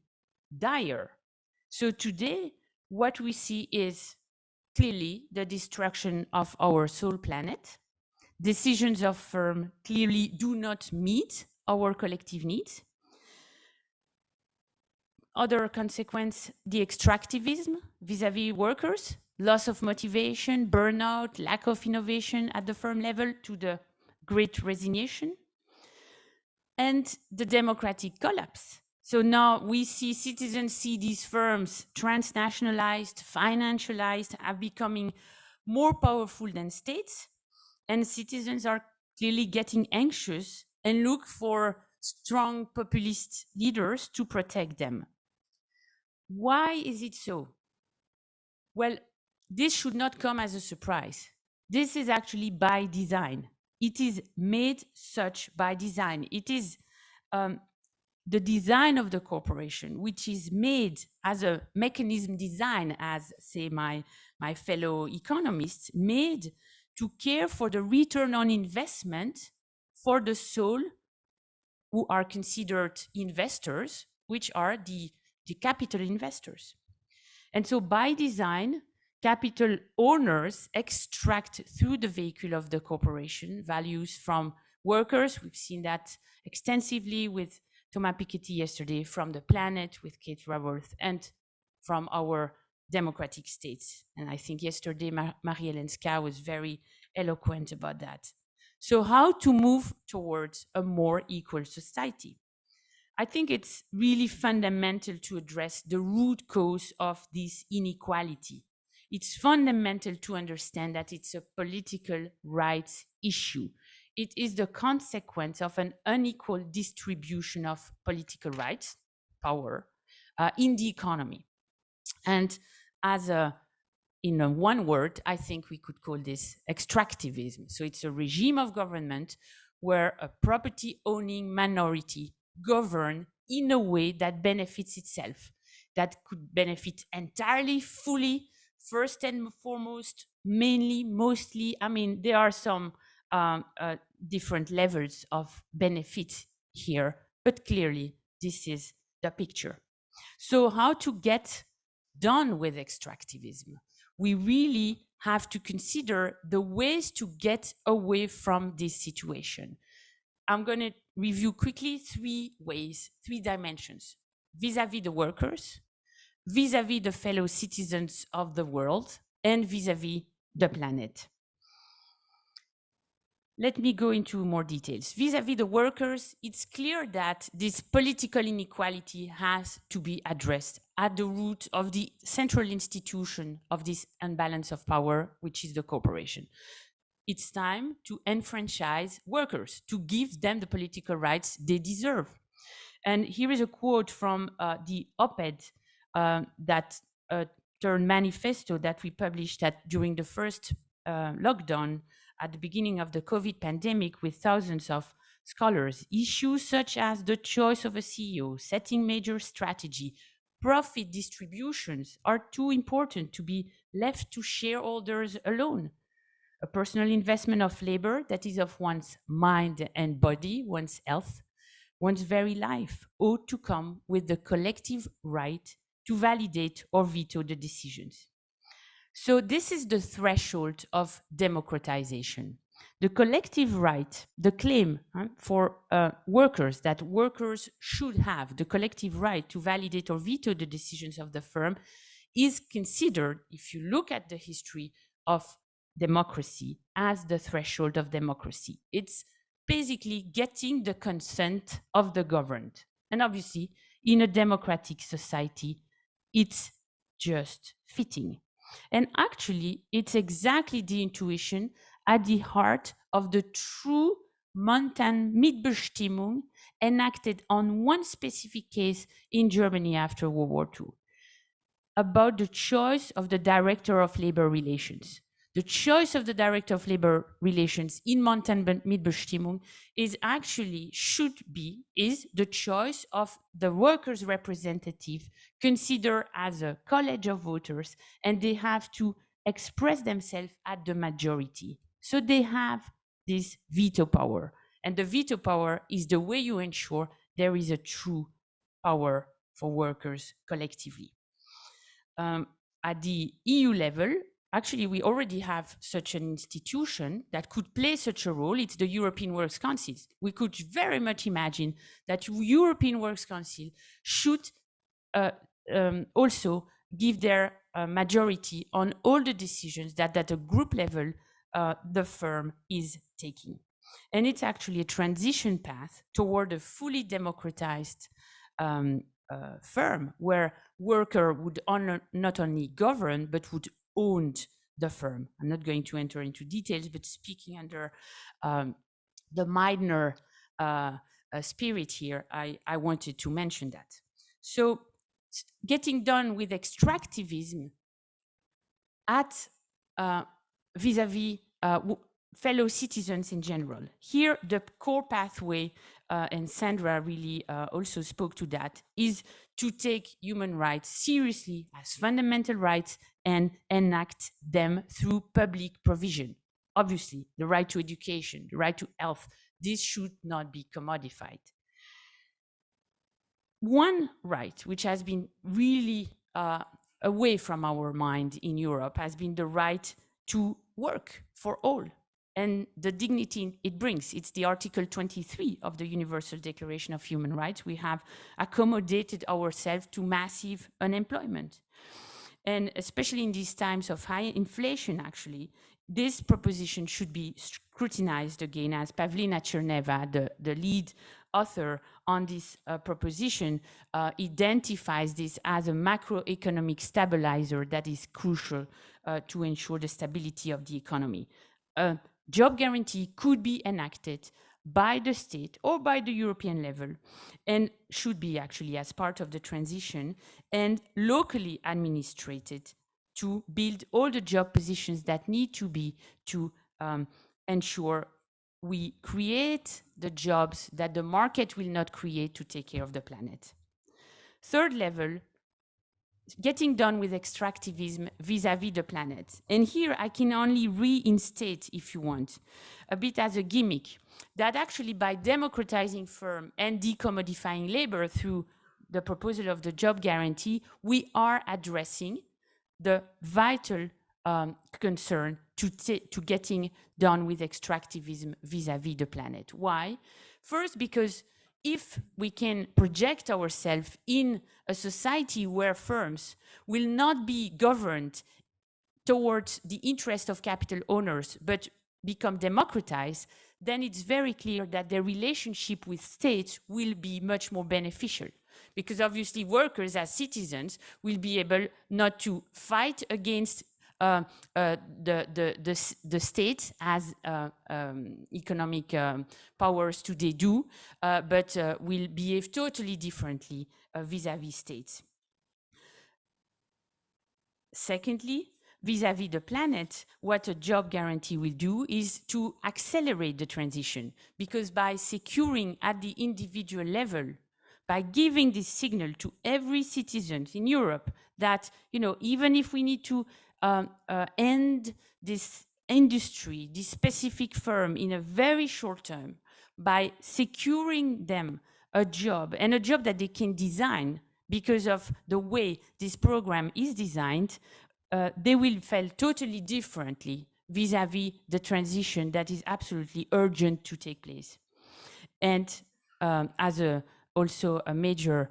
dire. So today, what we see is clearly the destruction of our soul planet. Decisions of firm clearly do not meet our collective needs. Other consequence, the extractivism vis-à-vis workers, loss of motivation, burnout, lack of innovation at the firm level to the great resignation, and the democratic collapse. So now we see citizens see these firms transnationalized, financialized, are becoming more powerful than states, and citizens are clearly getting anxious and look for strong populist leaders to protect them. Why is it so? Well, this should not come as a surprise. This is actually by design. It is made such by design. It is the design of the corporation, which is made as a mechanism design, as say my fellow economists, made to care for the return on investment for the soul who are considered investors, which are the capital investors. And so by design, capital owners extract through the vehicle of the corporation values from workers. We've seen that extensively with Thomas Piketty yesterday, from the planet with Kate Raworth, and from our democratic states. And I think yesterday Marie-Hélène Ska was very eloquent about that. So how to move towards a more equal society? I think it's really fundamental to address the root cause of this inequality. It's fundamental to understand that it's a political rights issue. It is the consequence of an unequal distribution of political rights, power, in the economy. And as in one word, I think we could call this extractivism. So it's a regime of government where a property owning minority govern in a way that benefits itself, that could benefit entirely, fully, first and foremost, mainly, mostly. I mean, there are some different levels of benefit here, but clearly this is the picture. So how to get done with extractivism? We really have to consider the ways to get away from this situation. I'm going to review quickly 3 ways, 3 dimensions: vis-à-vis the workers, vis-à-vis the fellow citizens of the world, and vis-à-vis the planet. Let me go into more details. Vis-à-vis the workers, it's clear that this political inequality has to be addressed at the root of the central institution of this imbalance of power, which is the corporation. It's time to enfranchise workers, to give them the political rights they deserve. And here is a quote from the op-ed that turned manifesto that we published during the first lockdown at the beginning of the COVID pandemic with thousands of scholars. Issues such as the choice of a CEO, setting major strategy, profit distributions are too important to be left to shareholders alone. A personal investment of labor that is of one's mind and body, one's health, one's very life ought to come with the collective right to validate or veto the decisions. So this is the threshold of democratization. The collective right, the claim for workers, that workers should have the collective right to validate or veto the decisions of the firm, is considered, if you look at the history of democracy, as the threshold of democracy. It's basically getting the consent of the governed. And obviously, in a democratic society, it's just fitting. And actually, it's exactly the intuition at the heart of the true Montan Mitbestimmung enacted on one specific case in Germany after World War II, about the choice of the Director of Labor Relations. The choice of the Director of Labor Relations in Montan Mitbestimmung is the choice of the workers' representative considered as a college of voters, and they have to express themselves at the majority. So they have this veto power. And the veto power is the way you ensure there is a true power for workers collectively. At the EU level, actually, we already have such an institution that could play such a role. It's the European Works Council. We could very much imagine that European Works Council should also give their majority on all the decisions that at a group level the firm is taking. And it's actually a transition path toward a fully democratized firm where worker would not only govern, but would own the firm. I'm not going to enter into details, but speaking under the Meidner spirit here, I wanted to mention that. So getting done with extractivism at vis-a-vis fellow citizens in general. Here, the core pathway, and Sandra really also spoke to that, is to take human rights seriously as fundamental rights and enact them through public provision. Obviously, the right to education, the right to health, this should not be commodified. One right which has been really away from our mind in Europe has been the right to work for all and the dignity it brings. It's the Article 23 of the Universal Declaration of Human Rights. We have accommodated ourselves to massive unemployment. And especially in these times of high inflation, actually, this proposition should be scrutinized again, as Pavlina Cherneva, the lead author on this proposition, identifies this as a macroeconomic stabilizer that is crucial to ensure the stability of the economy. A job guarantee could be enacted by the state or by the European level and should be actually as part of the transition and locally administrated to build all the job positions that need to be to ensure we create the jobs that the market will not create to take care of the planet. Third level, getting done with extractivism vis-a-vis the planet. And here I can only reinstate, if you want, a bit as a gimmick, that actually by democratizing firm and decommodifying labor through the proposal of the job guarantee, we are addressing the vital concern to getting done with extractivism vis-a-vis the planet. Why? First, because if we can project ourselves in a society where firms will not be governed towards the interest of capital owners, but become democratized, then it's very clear that their relationship with states will be much more beneficial. Because obviously workers as citizens will be able not to fight against the state as economic powers today do, but will behave totally differently vis-a-vis states. Secondly, vis-a-vis the planet, what a job guarantee will do is to accelerate the transition, because by securing at the individual level, by giving this signal to every citizen in Europe that, you know, even if we need to end this industry, this specific firm in a very short term, by securing them a job, and a job that they can design because of the way this program is designed, they will feel totally differently vis-a-vis the transition that is absolutely urgent to take place. And as also a major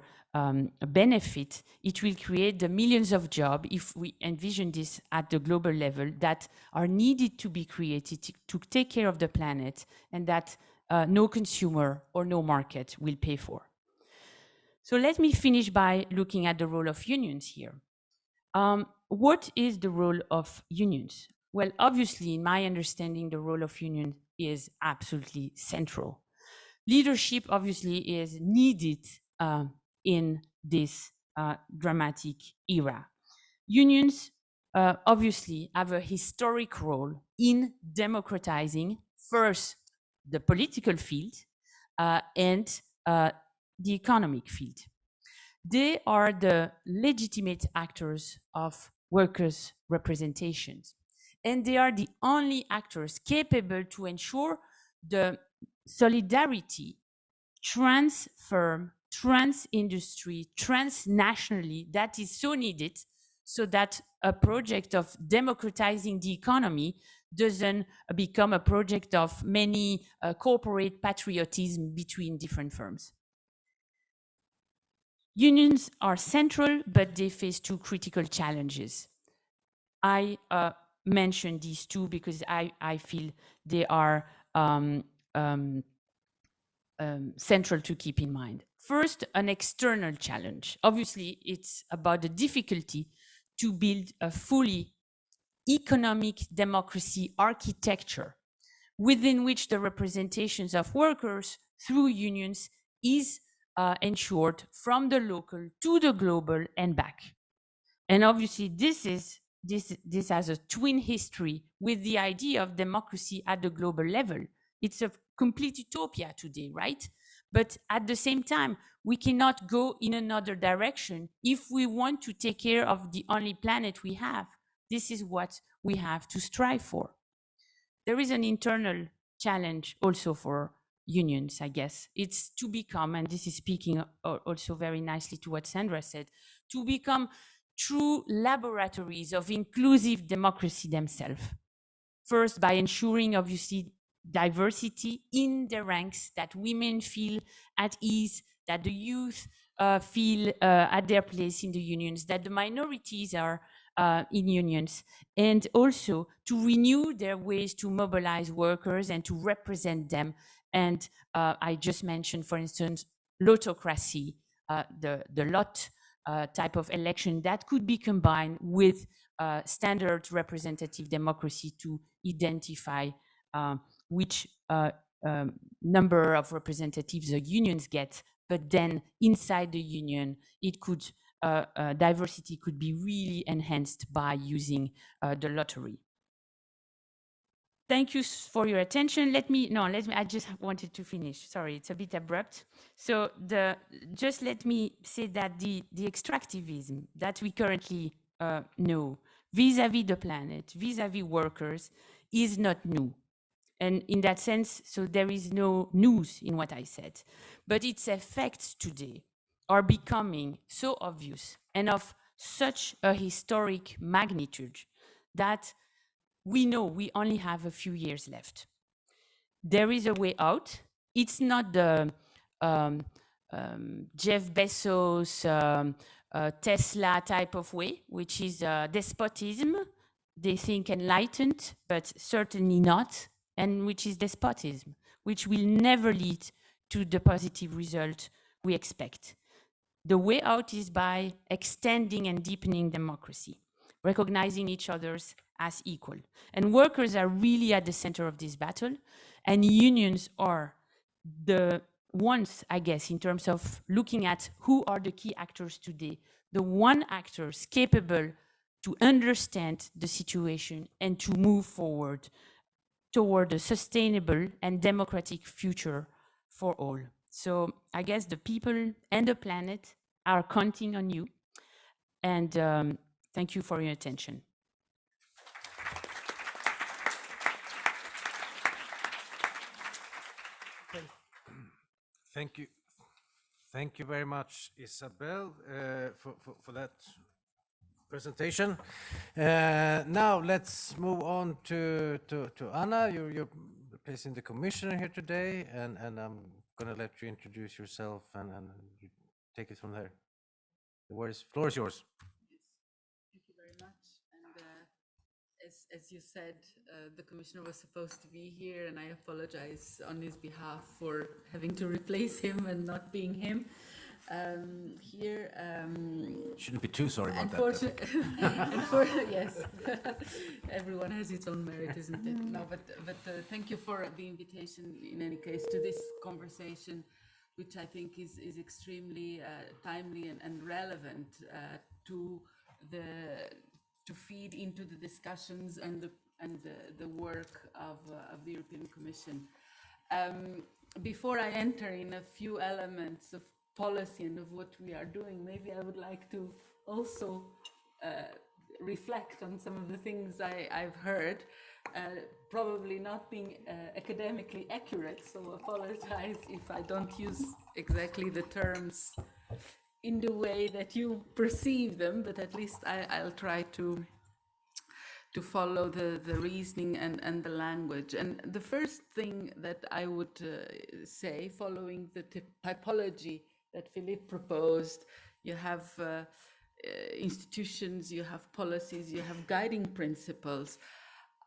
benefit, it will create the millions of jobs, if we envision this at the global level, that are needed to be created to take care of the planet, and that no consumer or no market will pay for. So let me finish by looking at the role of unions here. What is the role of unions? Well, obviously, in my understanding, the role of union is absolutely central. Leadership obviously is needed in this dramatic era. Unions obviously have a historic role in democratizing first the political field and the economic field. They are the legitimate actors of workers' representations. And they are the only actors capable to ensure the solidarity trans-firm, trans-industry, transnationally that is so needed, so that a project of democratizing the economy doesn't become a project of many corporate patriotism between different firms. Unions are central, but they face two critical challenges. I mentioned these two because I feel they are central to keep in mind. First, an external challenge. Obviously, it's about the difficulty to build a fully economic democracy architecture within which the representations of workers through unions is ensured from the local to the global and back. And obviously, this has a twin history with the idea of democracy at the global level. It's a complete utopia today, right? But at the same time, we cannot go in another direction if we want to take care of the only planet we have. This is what we have to strive for. There is an internal challenge also for unions, I guess. It's to become, and this is speaking also very nicely to what Sandra said, to become true laboratories of inclusive democracy themselves. First, by ensuring, obviously, diversity in the ranks, that women feel at ease, that the youth feel at their place in the unions, that the minorities are in unions, and also to renew their ways to mobilize workers and to represent them. And I just mentioned, for instance, lotocracy, the lot type of election that could be combined with standard representative democracy to identify which number of representatives the unions get, but then inside the union, it could diversity could be really enhanced by using the lottery. Thank you for your attention. I just wanted to finish. Sorry, it's a bit abrupt. So just let me say that the extractivism that we currently know vis-à-vis the planet, vis-à-vis workers, is not new. And in that sense, so there is no news in what I said. But its effects today are becoming so obvious and of such a historic magnitude that we know we only have a few years left. There is a way out. It's not the Jeff Bezos, Tesla type of way, which is despotism. They think enlightened, but certainly not, and which is despotism, which will never lead to the positive result we expect. The way out is by extending and deepening democracy, recognizing each other's as equal. And workers are really at the center of this battle, and unions are the ones, I guess, in terms of looking at who are the key actors today, the one actors capable to understand the situation and to move forward toward a sustainable and democratic future for all. So I guess the people and the planet are counting on you. And thank you for your attention. Thank you. Thank you very much, Isabel, for that presentation. Now let's move on to Anna. You're replacing the commissioner here today, and I'm going to let you introduce yourself and you take it from there. The floor is yours. Thank you very much. And as you said, the commissioner was supposed to be here, and I apologize on his behalf for having to replace him and not being him here. Shouldn't be too sorry about that. Unfortunately, yes, everyone has its own merit, isn't it? No, but thank you for the invitation. In any case, to this conversation, which I think is extremely timely and relevant to feed into the discussions and the work of the European Commission. Before I enter in a few elements of policy and of what we are doing, maybe I would like to also reflect on some of the things I've heard, probably not being academically accurate, so apologize if I don't use exactly the terms in the way that you perceive them, but at least I'll try to follow the reasoning and the language. And the first thing that I would say, following the typology that Philippe proposed, you have institutions, you have policies, you have guiding principles.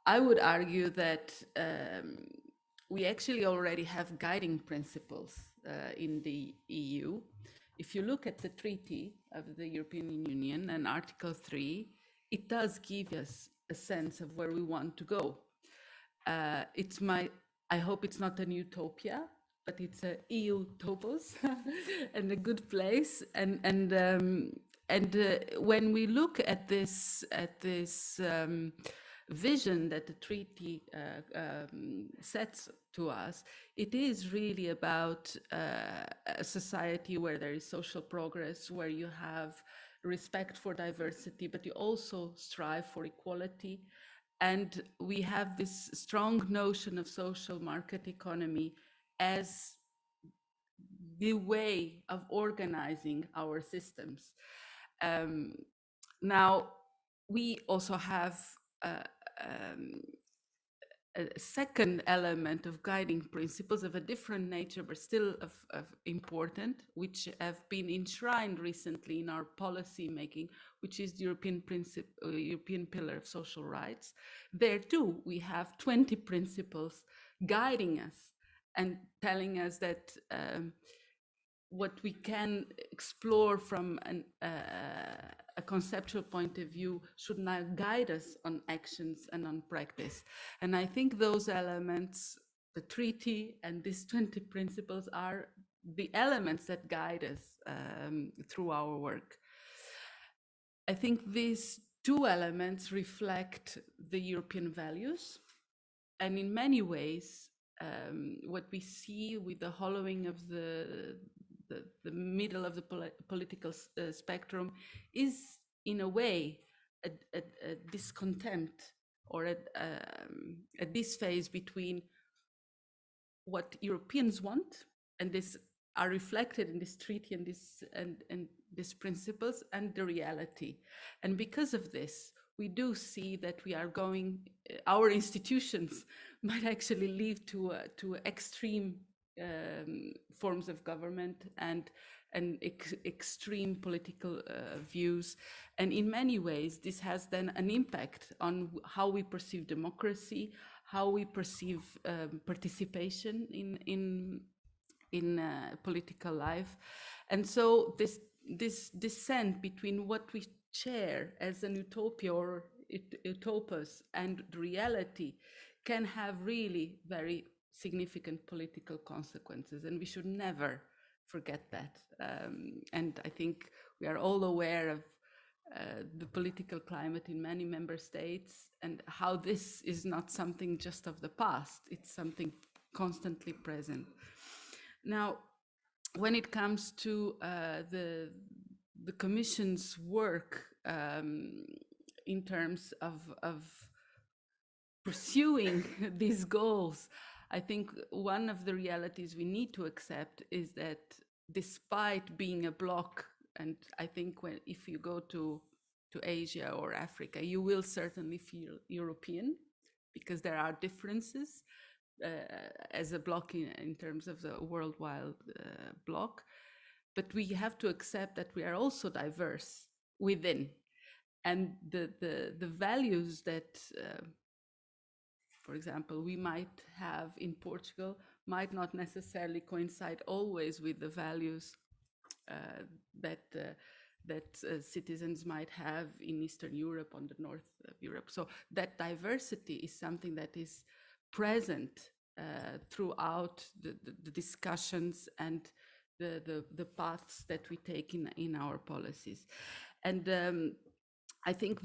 I would argue that we actually already have guiding principles in the EU. If you look at the Treaty of the European Union and Article 3, it does give us a sense of where we want to go. I hope it's not an utopia, but it's a EU topos and a good place. And when we look at this vision that the treaty sets to us, it is really about a society where there is social progress, where you have respect for diversity, but you also strive for equality. And we have this strong notion of social market economy as the way of organizing our systems. Now, we also have a second element of guiding principles of a different nature, but still of important, which have been enshrined recently in our policy making, which is the European Pillar of Social Rights. There too, we have 20 principles guiding us and telling us that what we can explore from a conceptual point of view should now guide us on actions and on practice. And I think those elements, the treaty and these 20 principles, are the elements that guide us through our work. I think these two elements reflect the European values. And in many ways, what we see with the hollowing of the middle of the political spectrum is, in a way, a discontent or a disphase between what Europeans want, and this are reflected in this treaty and these principles, and the reality. And because of this, we do see that we are going, our institutions might actually lead to extreme forms of government and extreme political views. And in many ways, this has then an impact on how we perceive democracy, how we perceive participation in political life. And so this dissent between what we share as an utopia or utopus and the reality can have really very significant political consequences, and we should never forget that. And I think we are all aware of the political climate in many member states and how this is not something just of the past, it's something constantly present. Now, when it comes to the Commission's work in terms of pursuing these goals, I think one of the realities we need to accept is that despite being a bloc, and I think if you go to Asia or Africa, you will certainly feel European, because there are differences as a bloc in terms of the worldwide bloc. but we have to accept that we are also diverse within. And the values that, for example, we might have in Portugal might not necessarily coincide always with the values that citizens might have in Eastern Europe, on the north of Europe. So that diversity is something that is present throughout the discussions and the paths that we take in our policies. And I think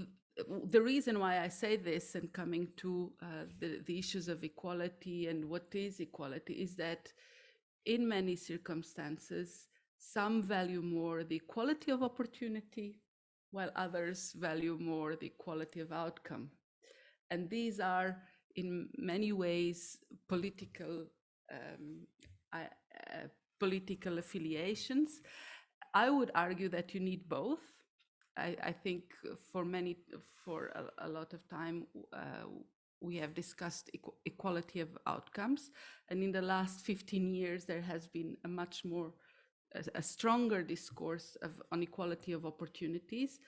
the reason why I say this, and coming to the issues of equality and what is equality, is that in many circumstances, some value more the equality of opportunity, while others value more the equality of outcome. And these are, in many ways, political affiliations. I would argue that you need both. I think for a lot of time, we have discussed equality of outcomes. And in the last 15 years, there has been a stronger discourse on equality of opportunities.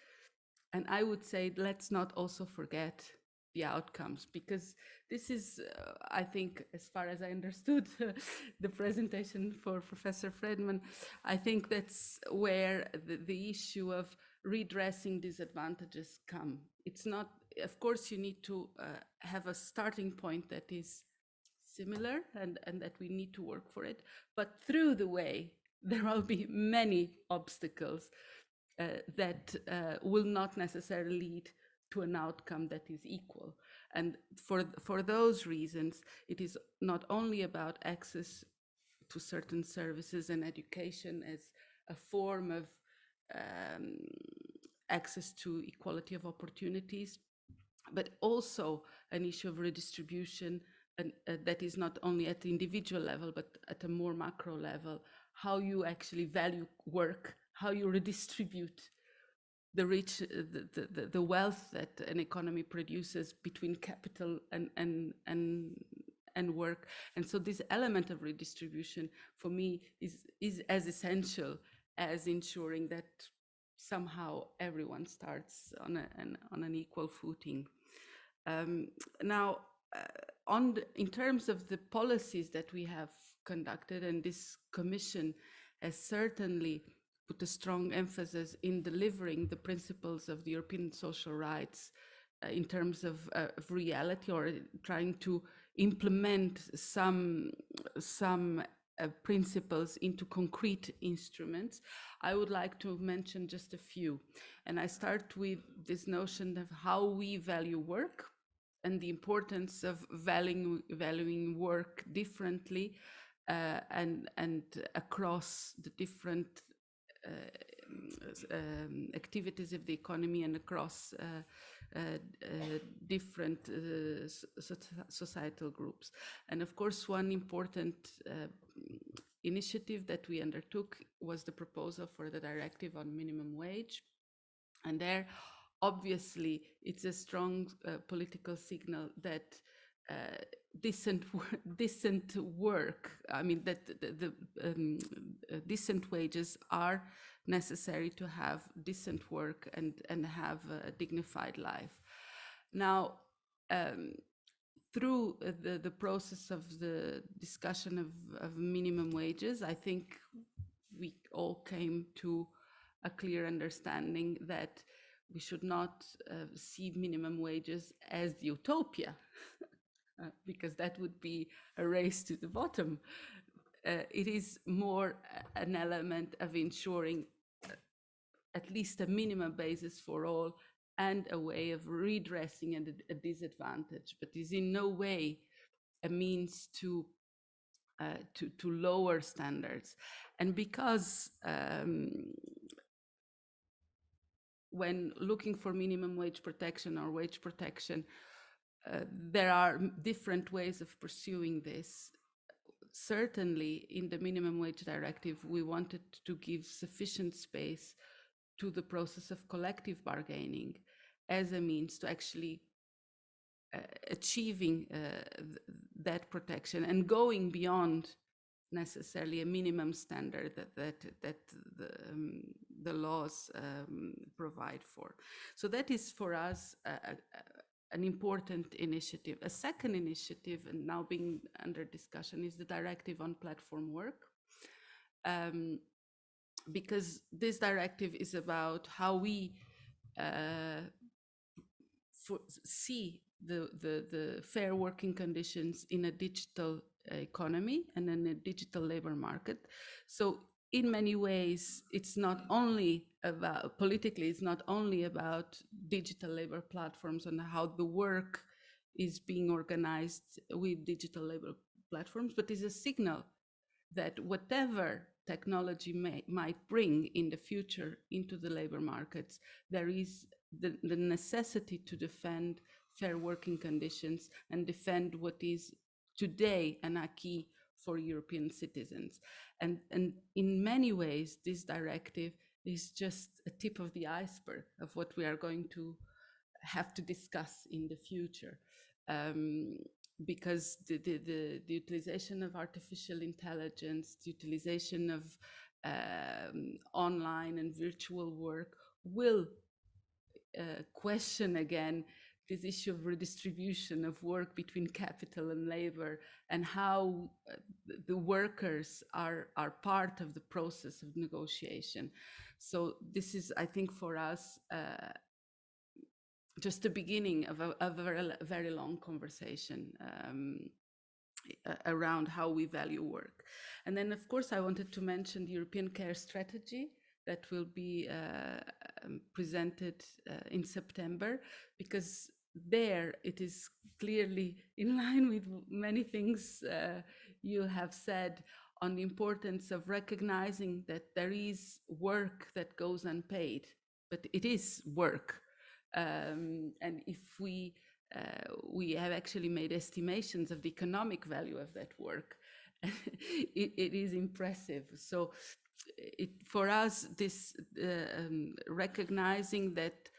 And I would say, let's not also forget the outcomes, because this is, I think, as far as I understood the presentation for Professor Friedman, I think that's where the issue of redressing disadvantages come. It's not, of course, you need to have a starting point that is similar and that we need to work for it, but through the way, there will be many obstacles that will not necessarily lead to an outcome that is equal. And for those reasons, it is not only about access to certain services and education as a form of access to equality of opportunities, but also an issue of redistribution, and that is not only at the individual level, but at a more macro level, how you actually value work, how you redistribute the rich, the wealth that an economy produces between capital and work. And so this element of redistribution, for me, is as essential as ensuring that somehow everyone starts on an equal footing. Now, in terms of the policies that we have conducted, and this commission has certainly put a strong emphasis in delivering the principles of the European social rights in terms of reality, or trying to implement some principles into concrete instruments. I would like to mention just a few. And I start with this notion of how we value work and the importance of valuing work differently and across the different activities of the economy and across different societal groups. And of course, one important initiative that we undertook was the proposal for the Directive on minimum wage. And there, obviously, it's a strong political signal that decent work, I mean, that the decent wages are necessary to have decent work and have a dignified life. Now, through the process of the discussion of minimum wages, I think we all came to a clear understanding that we should not see minimum wages as the utopia, because that would be a race to the bottom. It is more an element of ensuring at least a minimum basis for all and a way of redressing a disadvantage, but is in no way a means to lower standards. And because when looking for minimum wage protection or wage protection, there are different ways of pursuing this. Certainly, in the minimum wage directive, we wanted to give sufficient space to the process of collective bargaining as a means to actually achieving that protection and going beyond necessarily a minimum standard that the laws provide for. So that is for us an important initiative. A second initiative, and now being under discussion, is the Directive on Platform Work. Because this directive is about how we see the fair working conditions in a digital economy and in a digital labor market. So in many ways, it's not only about, politically, it's not only about digital labor platforms and how the work is being organized with digital labor platforms, but is a signal that whatever technology might bring in the future into the labor markets, there is the necessity to defend fair working conditions and defend what is today an acquis for European citizens. And in many ways, this directive is just a tip of the iceberg of what we are going to have to discuss in the future. Because the utilization of artificial intelligence, the utilization of online and virtual work will question again this issue of redistribution of work between capital and labor, and how the workers are part of the process of negotiation. So this is, I think, for us, just the beginning of a very long conversation around how we value work. And then, of course, I wanted to mention the European Care Strategy that will be presented in September, because there it is clearly in line with many things you have said on the importance of recognizing that there is work that goes unpaid, but it is work. And if we have actually made estimations of the economic value of that work, it is impressive. So for us, this recognizing that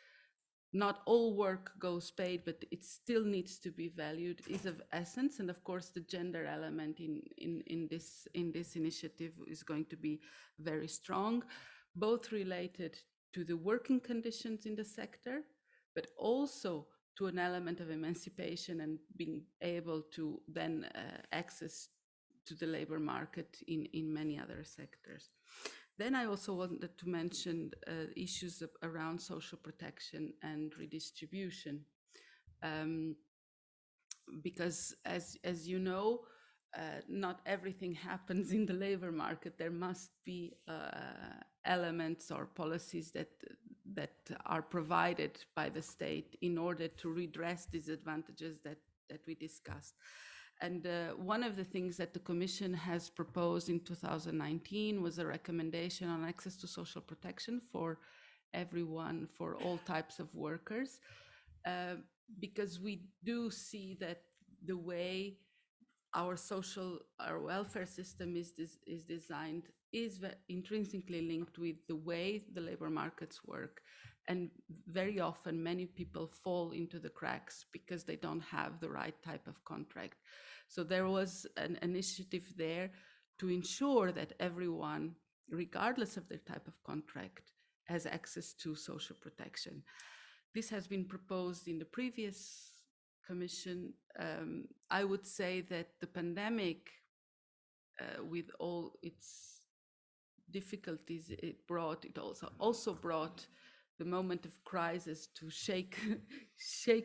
not all work goes paid, but it still needs to be valued, is of essence. And of course, the gender element in this initiative is going to be very strong, both related to the working conditions in the sector, but also to an element of emancipation and being able to then access to the labor market in many other sectors. Then I also wanted to mention issues around social protection and redistribution, because as you know, not everything happens in the labor market. There must be elements or policies that are provided by the state in order to redress disadvantages that we discussed. And one of the things that the Commission has proposed in 2019 was a recommendation on access to social protection for everyone, for all types of workers, because we do see that the way our welfare system is designed is intrinsically linked with the way the labor markets work. And very often many people fall into the cracks because they don't have the right type of contract. So there was an initiative there to ensure that everyone, regardless of their type of contract, has access to social protection. This has been proposed in the previous Commission. I would say that the pandemic, with all its difficulties it also brought the moment of crisis to shake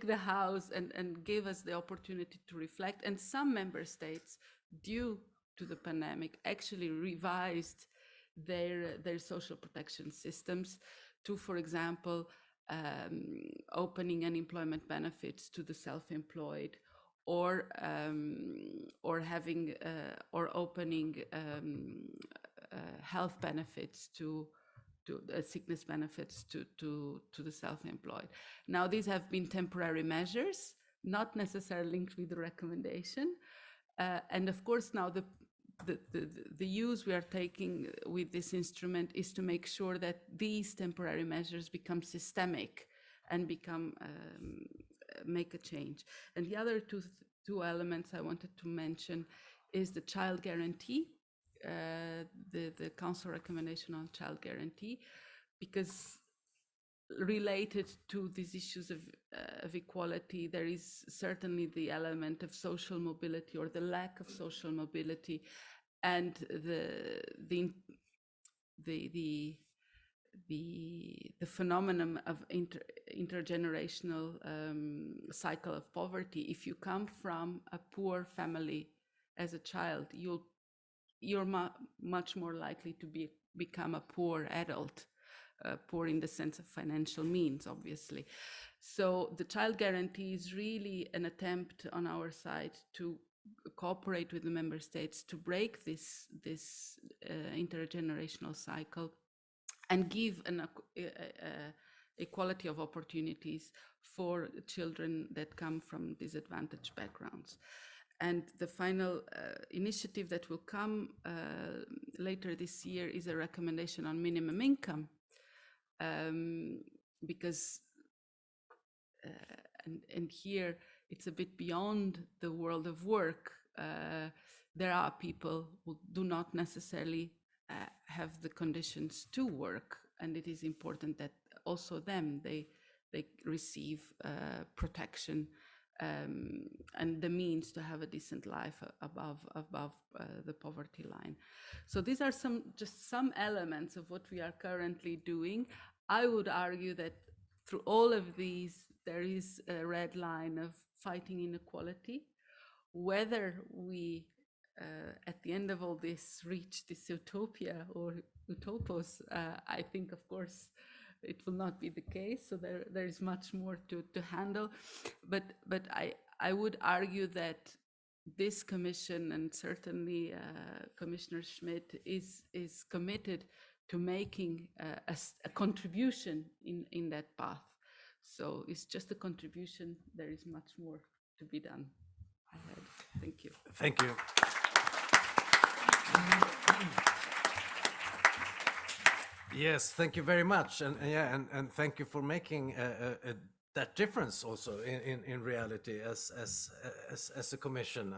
the house and give us the opportunity to reflect. And some member states, due to the pandemic, actually revised their social protection systems to, for example, opening unemployment benefits to the self-employed, or having or opening health benefits to sickness benefits to the self-employed. Now, these have been temporary measures, not necessarily linked with the recommendation. And of course, now the use we are taking with this instrument is to make sure that these temporary measures become systemic and make a change. And the other two elements I wanted to mention is the child guarantee the Council recommendation on child guarantee, because related to these issues of equality, there is certainly the element of social mobility or the lack of social mobility, and the phenomenon of intergenerational cycle of poverty. If you come from a poor family as a child, you're much more likely to become a poor adult. Poor in the sense of financial means, obviously. So the child guarantee is really an attempt on our side to cooperate with the member states to break this intergenerational cycle and give an equality of opportunities for children that come from disadvantaged backgrounds. And the final initiative that will come later this year is a recommendation on minimum income. Because and here it's a bit beyond the world of work. There are people who do not necessarily have the conditions to work, and it is important that also they receive protection and the means to have a decent life above the poverty line. So these are just some elements of what we are currently doing. I would argue that through all of these, there is a red line of fighting inequality. Whether we, at the end of all this, reach this utopia or utopos, I think, of course, it will not be the case. So there is much more to handle. But I would argue that this commission, and certainly Commissioner Schmidt, is committed to making a contribution in that path. So it's just a contribution. There is much more to be done ahead. Thank you. Thank you. Yes, thank you very much, and thank you for making that difference also in reality as a commission.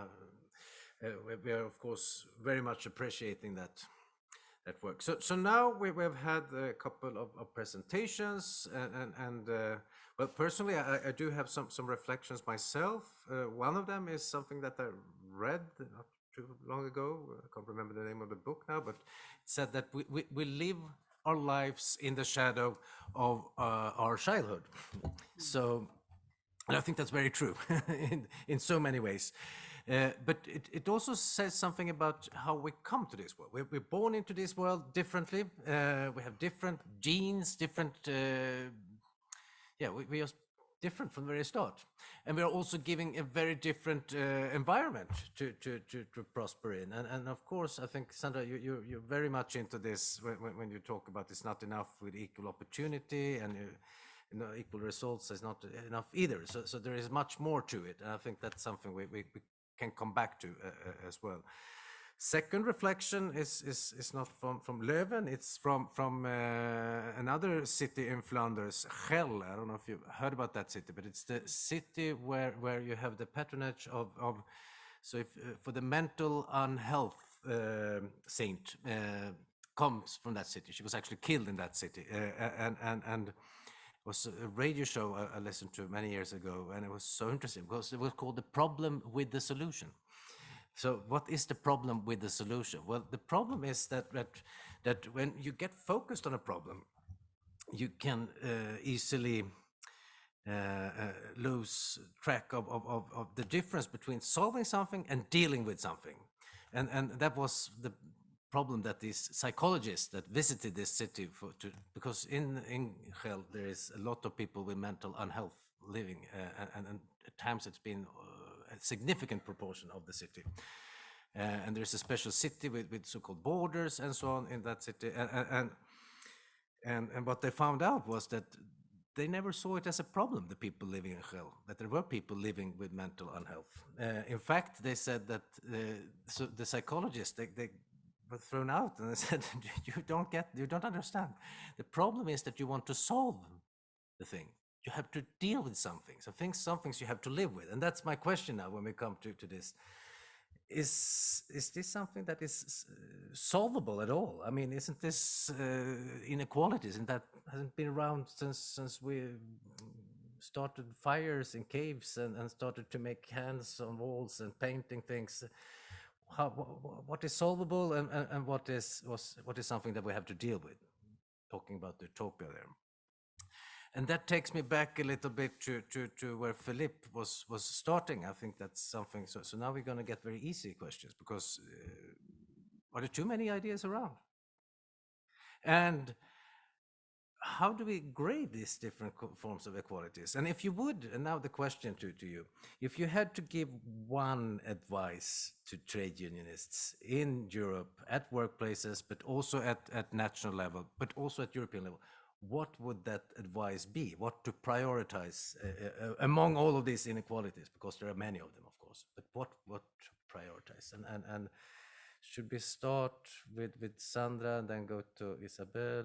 We are of course very much appreciating that work. So now we've had a couple of presentations, and well, personally I do have some reflections myself. One of them is something that I read not too long ago. I can't remember the name of the book now, but it said that we live our lives in the shadow of our childhood. So, and I think that's very true in so many ways. But it also says something about how we come to this world. We're born into this world differently. We have different genes, different, we are different from the very start. And we are also giving a very different environment to prosper in. And of course, I think, Sandra, you're very much into this when you talk about it's not enough with equal opportunity, and equal results is not enough either. So there is much more to it. And I think that's something we can come back to as well. Second reflection is not from Leuven, it's from another city in Flanders, Gel. I don't know if you've heard about that city, but it's the city where you have the patronage of so if for the mental unhealth saint comes from that city. She was actually killed in that city, and it was a radio show I listened to many years ago, and it was so interesting because it was called The Problem with the Solution. So what is the problem with the solution? Well, the problem is that when you get focused on a problem, you can easily lose track of the difference between solving something and dealing with something. And that was the problem that these psychologists that visited this city because in Gel there is a lot of people with mental unhealth living, and at times it's been a significant proportion of the city. And there's a special city with so-called borders and so on in that city. And what they found out was that they never saw it as a problem, the people living in Gel, that there were people living with mental unhealth. In fact, they said that so the psychologists, they were thrown out and they said, you don't understand. The problem is that you want to solve the thing. You have to deal with something. Some things you have to live with. And that's my question now when we come to this. Is this something that is solvable at all? I mean, isn't this inequality? Hasn't been around since we started fires in caves and started to make hands on walls and painting things? What is solvable and what is something that we have to deal with? Talking about the utopia there. And that takes me back a little bit to where Philippe was starting. I think that's something. So now we're going to get very easy questions, because are there too many ideas around? And how do we grade these different forms of equalities? And if you would, and now the question to you, if you had to give one advice to trade unionists in Europe, at workplaces, but also at national level, but also at European level, what would that advice be? What to prioritize among all of these inequalities? Because there are many of them, of course. But what to prioritize? And should we start with Sandra, and then go to Isabel,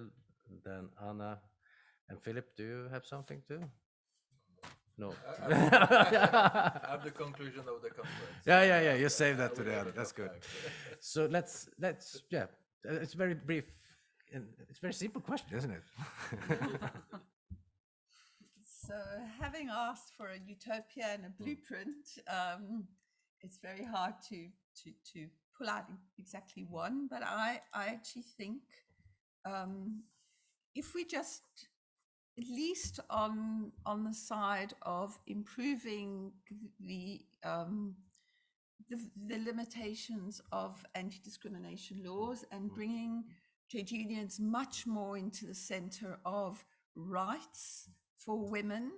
then Anna, and Philip? Do you have something too? No. I have the conclusion of the conference. Yeah. You save that to the end. That's good. So let's yeah. It's very brief. And it's a very simple question, isn't it? So, having asked for a utopia and a blueprint, it's very hard to pull out exactly one. But I actually think if we just, at least on the side of improving the limitations of anti-discrimination laws and bringing trade unions much more into the center of rights for women,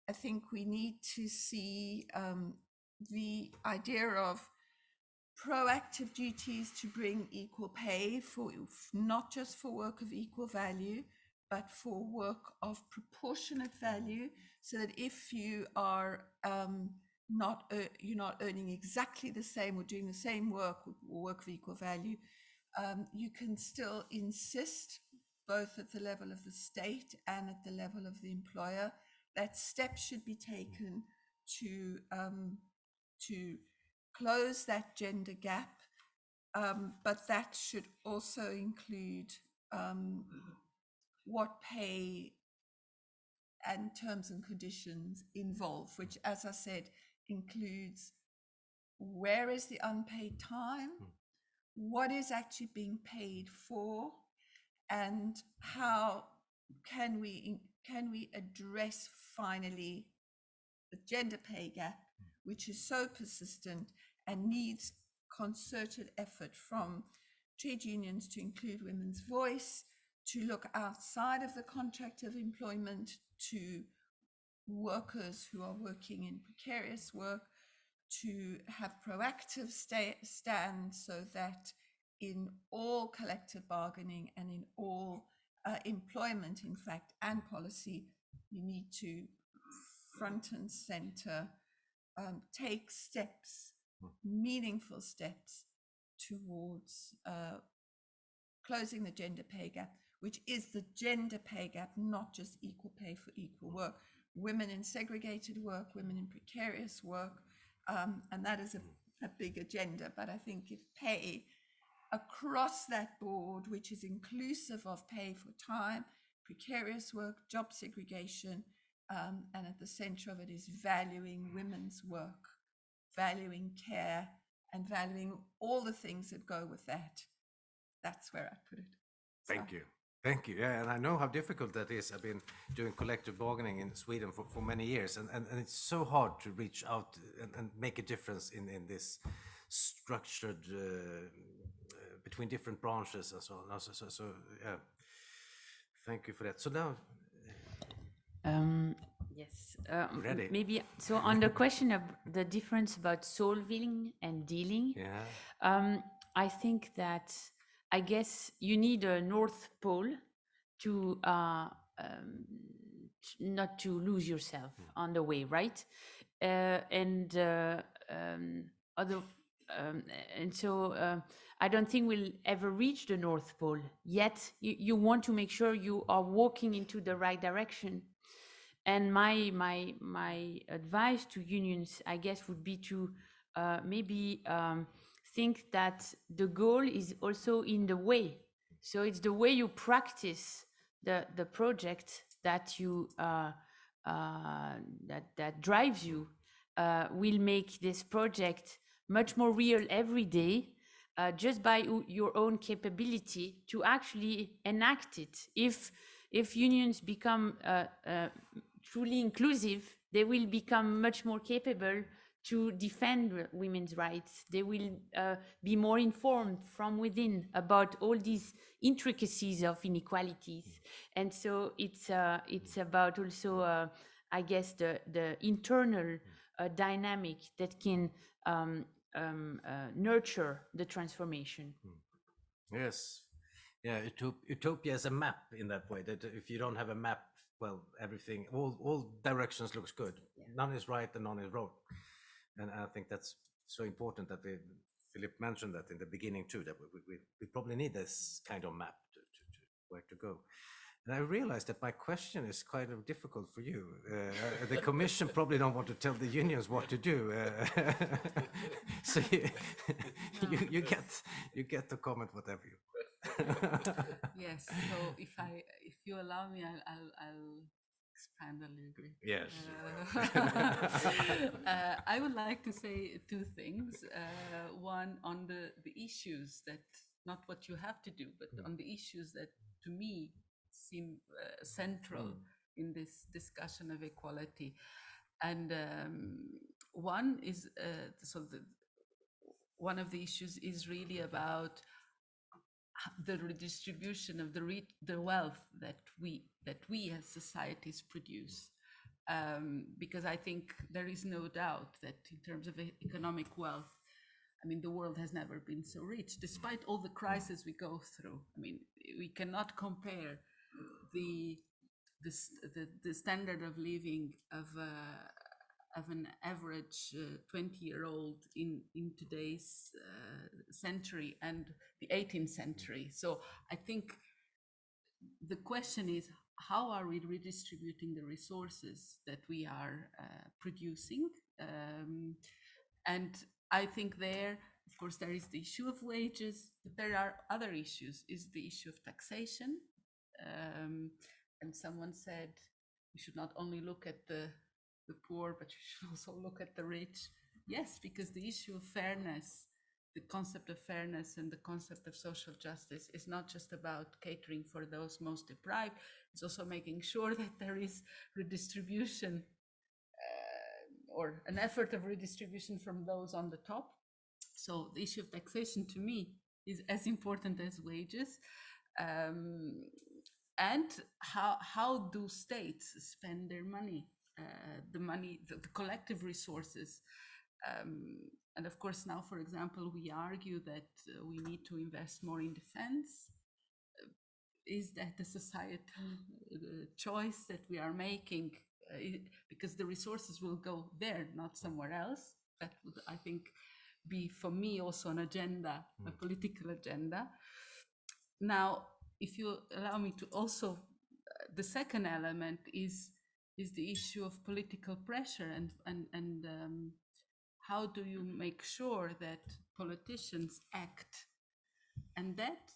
I think we need to see the idea of proactive duties to bring equal pay for not just for work of equal value, but for work of proportionate value, so that if you are you're not earning exactly the same or doing the same work or work of equal value, you can still insist, both at the level of the state and at the level of the employer, that steps should be taken to close that gender gap, but that should also include what pay and terms and conditions involve, which, as I said, includes where is the unpaid time, what is actually being paid for, and how can we address finally the gender pay gap, which is so persistent and needs concerted effort from trade unions to include women's voice, to look outside of the contract of employment to workers who are working in precarious work, to have proactive stands, so that in all collective bargaining and in all employment, in fact, and policy, you need to front and center take steps, meaningful steps, towards closing the gender pay gap, which is the gender pay gap, not just equal pay for equal work. Women in segregated work, women in precarious work, and that is a big agenda. But I think if pay across that board, which is inclusive of pay for time, precarious work, job segregation, and at the center of it is valuing women's work, valuing care, and valuing all the things that go with that. That's where I put it. Thank you. Thank you. Yeah, and I know how difficult that is. I've been doing collective bargaining in Sweden for many years, and it's so hard to reach out and make a difference in this structured between different branches and so on. So yeah, thank you for that. So now, Yes, ready? maybe so on the question of the difference about solving and dealing. Yeah. I think that I guess you need a North Pole to not to lose yourself on the way, right? And so I don't think we'll ever reach the North Pole yet. You want to make sure you are walking into the right direction. And my advice to unions, I guess, would be to maybe think that the goal is also in the way. So it's the way you practice the project that you that drives you, will make this project much more real every day, just by your own capability to actually enact it. If unions become truly inclusive, they will become much more capable to defend women's rights. They will be more informed from within about all these intricacies of inequalities. And so it's about also, I guess, the internal dynamic that can nurture the transformation. Yes. Yeah, utopia is a map in that way, that if you don't have a map, well, everything, all directions looks good. None is right and none is wrong. And I think that's so important that Philip mentioned that in the beginning too, that we probably need this kind of map to where to go. And I realized that my question is kind of difficult for you. The Commission probably don't want to tell the unions what to do. So you get to comment whatever you. Yes. So if you allow me, I'll expand a little bit. Yes. I would like to say two things. One on the issues that, not what you have to do, but on the issues that to me seem central in this discussion of equality. And one is, one of the issues is really about the redistribution of the wealth that we as societies produce, because I think there is no doubt that in terms of economic wealth, I mean, the world has never been so rich, despite all the crises we go through. I mean, we cannot compare the standard of living of an average 20-year-old in today's century and the 18th century. So I think the question is, how are we redistributing the resources that we are producing? And I think there, of course, there is the issue of wages, but there are other issues. Is the issue of taxation. And someone said we should not only look at the poor, but you should also look at the rich. Yes, because the issue of fairness, the concept of fairness and the concept of social justice is not just about catering for those most deprived, it's also making sure that there is redistribution or an effort of redistribution from those on the top. So the issue of taxation to me is as important as wages. And how do states spend their money, the collective resources? And of course, now, for example, we argue that we need to invest more in defense. Is that the societal choice that we are making? Because the resources will go there, not somewhere else. That would, I think, be for me also an agenda, a political agenda. Now, if you allow me to also, the second element is the issue of political pressure and how do you make sure that politicians act? And that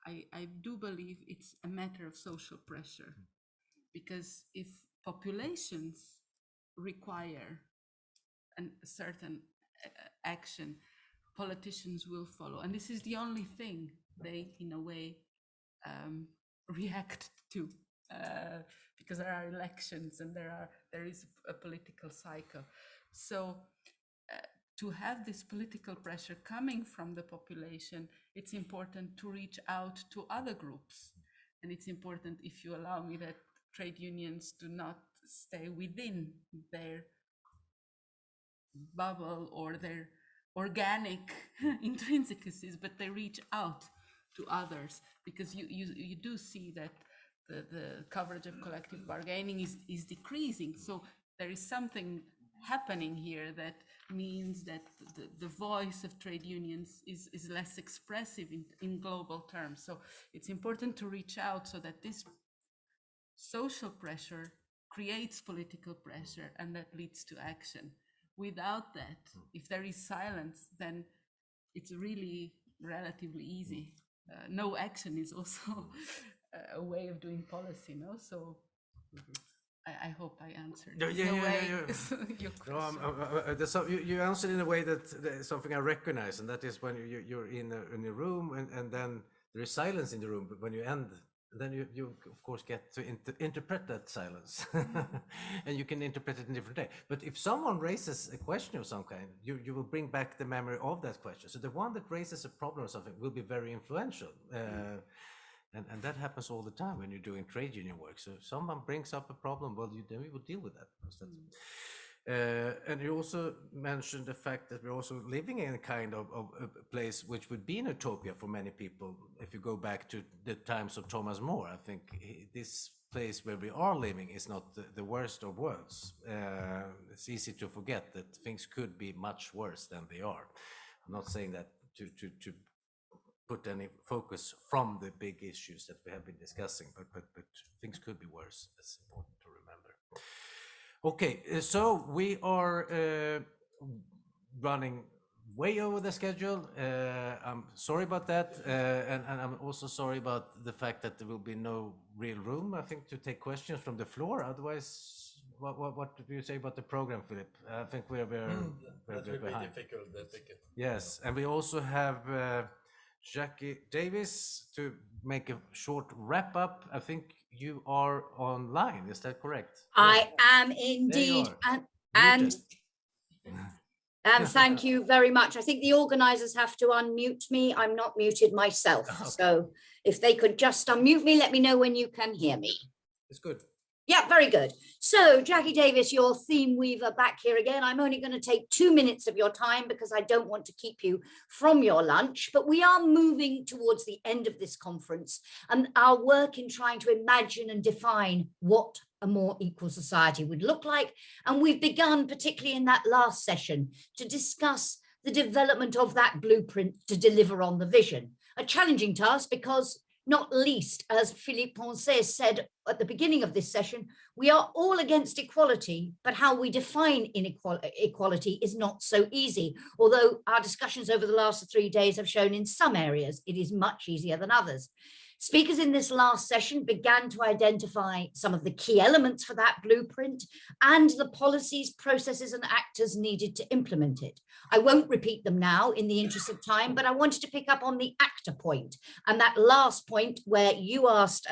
I do believe it's a matter of social pressure, because if populations require a certain action, politicians will follow. And this is the only thing they, in a way, react to, because there are elections and there is a political cycle. So to have this political pressure coming from the population, it's important to reach out to other groups. And it's important, if you allow me, that trade unions do not stay within their bubble or their organic intrinsicies, but they reach out to others, because you do see that the coverage of collective bargaining is decreasing. So there is something happening here that means that the voice of trade unions is less expressive in global terms. So it's important to reach out so that this social pressure creates political pressure and that leads to action. Without that, if there is silence, then it's really relatively easy. No action is also a way of doing policy, no? So I hope I answered your question. You answered in a way that is something I recognize, and that is when you're in a room and then there is silence in the room, but when you end, then you of course get to interpret that silence, and you can interpret it in different way. But if someone raises a question of some kind, you will bring back the memory of that question. So the one that raises a problem or something will be very influential. And that happens all the time when you're doing trade union work. So if someone brings up a problem, well, then we will deal with that. And you also mentioned the fact that we're also living in a kind of a place which would be an utopia for many people. If you go back to the times of Thomas More, I think this place where we are living is not the worst of worlds. It's easy to forget that things could be much worse than they are. I'm not saying that to put any focus from the big issues that we have been discussing, but things could be worse. That's important to remember. Okay, so we are running way over the schedule. I'm sorry about that, and I'm also sorry about the fact that there will be no real room, I think, to take questions from the floor. Otherwise, what do you say about the program, Philip? I think we're behind. Difficult. Yes, and we also have Jackie Davis to make a short wrap up. I think you are online, is that correct? I am indeed, and thank you very much. I think the organizers have to unmute me. I'm not muted myself. Okay. So if they could just unmute me, let me know when you can hear me. It's good. Yeah, very good. So Jackie Davis, your theme weaver, back here again. I'm only going to take 2 minutes of your time because I don't want to keep you from your lunch, but we are moving towards the end of this conference and our work in trying to imagine and define what a more equal society would look like. And we've begun, particularly in that last session, to discuss the development of that blueprint to deliver on the vision. A challenging task because, not least, as Philippe Poncet said at the beginning of this session, we are all against equality, but how we define equality is not so easy. Although our discussions over the last 3 days have shown in some areas it is much easier than others. Speakers in this last session began to identify some of the key elements for that blueprint and the policies, processes, and actors needed to implement it. I won't repeat them now in the interest of time, but I wanted to pick up on the actor point and that last point where you asked,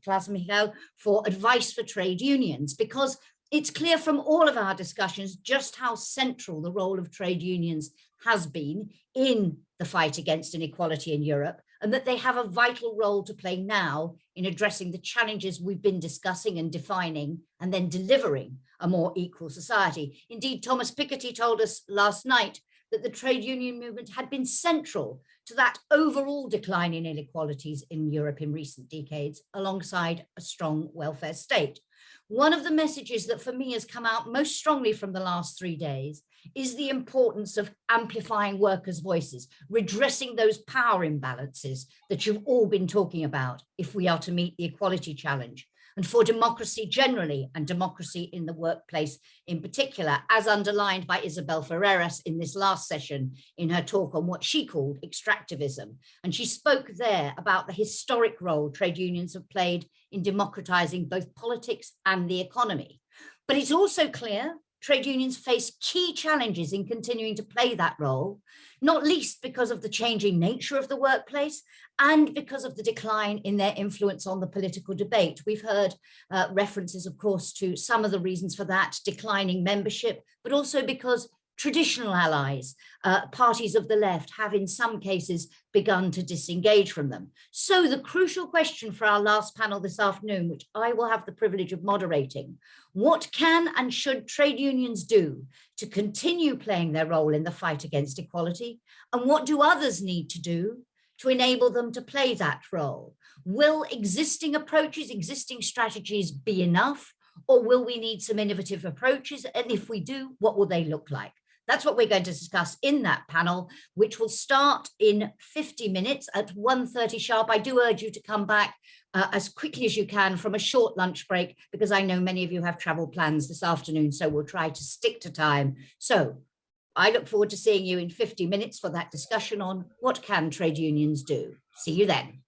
Klaus Michael, for advice for trade unions, because it's clear from all of our discussions just how central the role of trade unions has been in the fight against inequality in Europe, and that they have a vital role to play now in addressing the challenges we've been discussing and defining, and then delivering a more equal society. Indeed, Thomas Piketty told us last night that the trade union movement had been central to that overall decline in inequalities in Europe in recent decades, alongside a strong welfare state. One of the messages that for me has come out most strongly from the last 3 days is the importance of amplifying workers' voices, redressing those power imbalances that you've all been talking about if we are to meet the equality challenge. And for democracy generally, and democracy in the workplace in particular, as underlined by Isabel Ferraras in this last session in her talk on what she called extractivism. And she spoke there about the historic role trade unions have played in democratizing both politics and the economy. But it's also clear trade unions face key challenges in continuing to play that role, not least because of the changing nature of the workplace and because of the decline in their influence on the political debate. We've heard references, of course, to some of the reasons for that, declining membership, but also because traditional allies, parties of the left, have in some cases begun to disengage from them. So the crucial question for our last panel this afternoon, which I will have the privilege of moderating, what can and should trade unions do to continue playing their role in the fight against equality? And what do others need to do to enable them to play that role? Will existing approaches, existing strategies be enough? Or will we need some innovative approaches? And if we do, what will they look like? That's what we're going to discuss in that panel, which will start in 50 minutes at 1:30 sharp. I do urge you to come back as quickly as you can from a short lunch break, because I know many of you have travel plans this afternoon, so we'll try to stick to time. So I look forward to seeing you in 50 minutes for that discussion on what can trade unions do. See you then.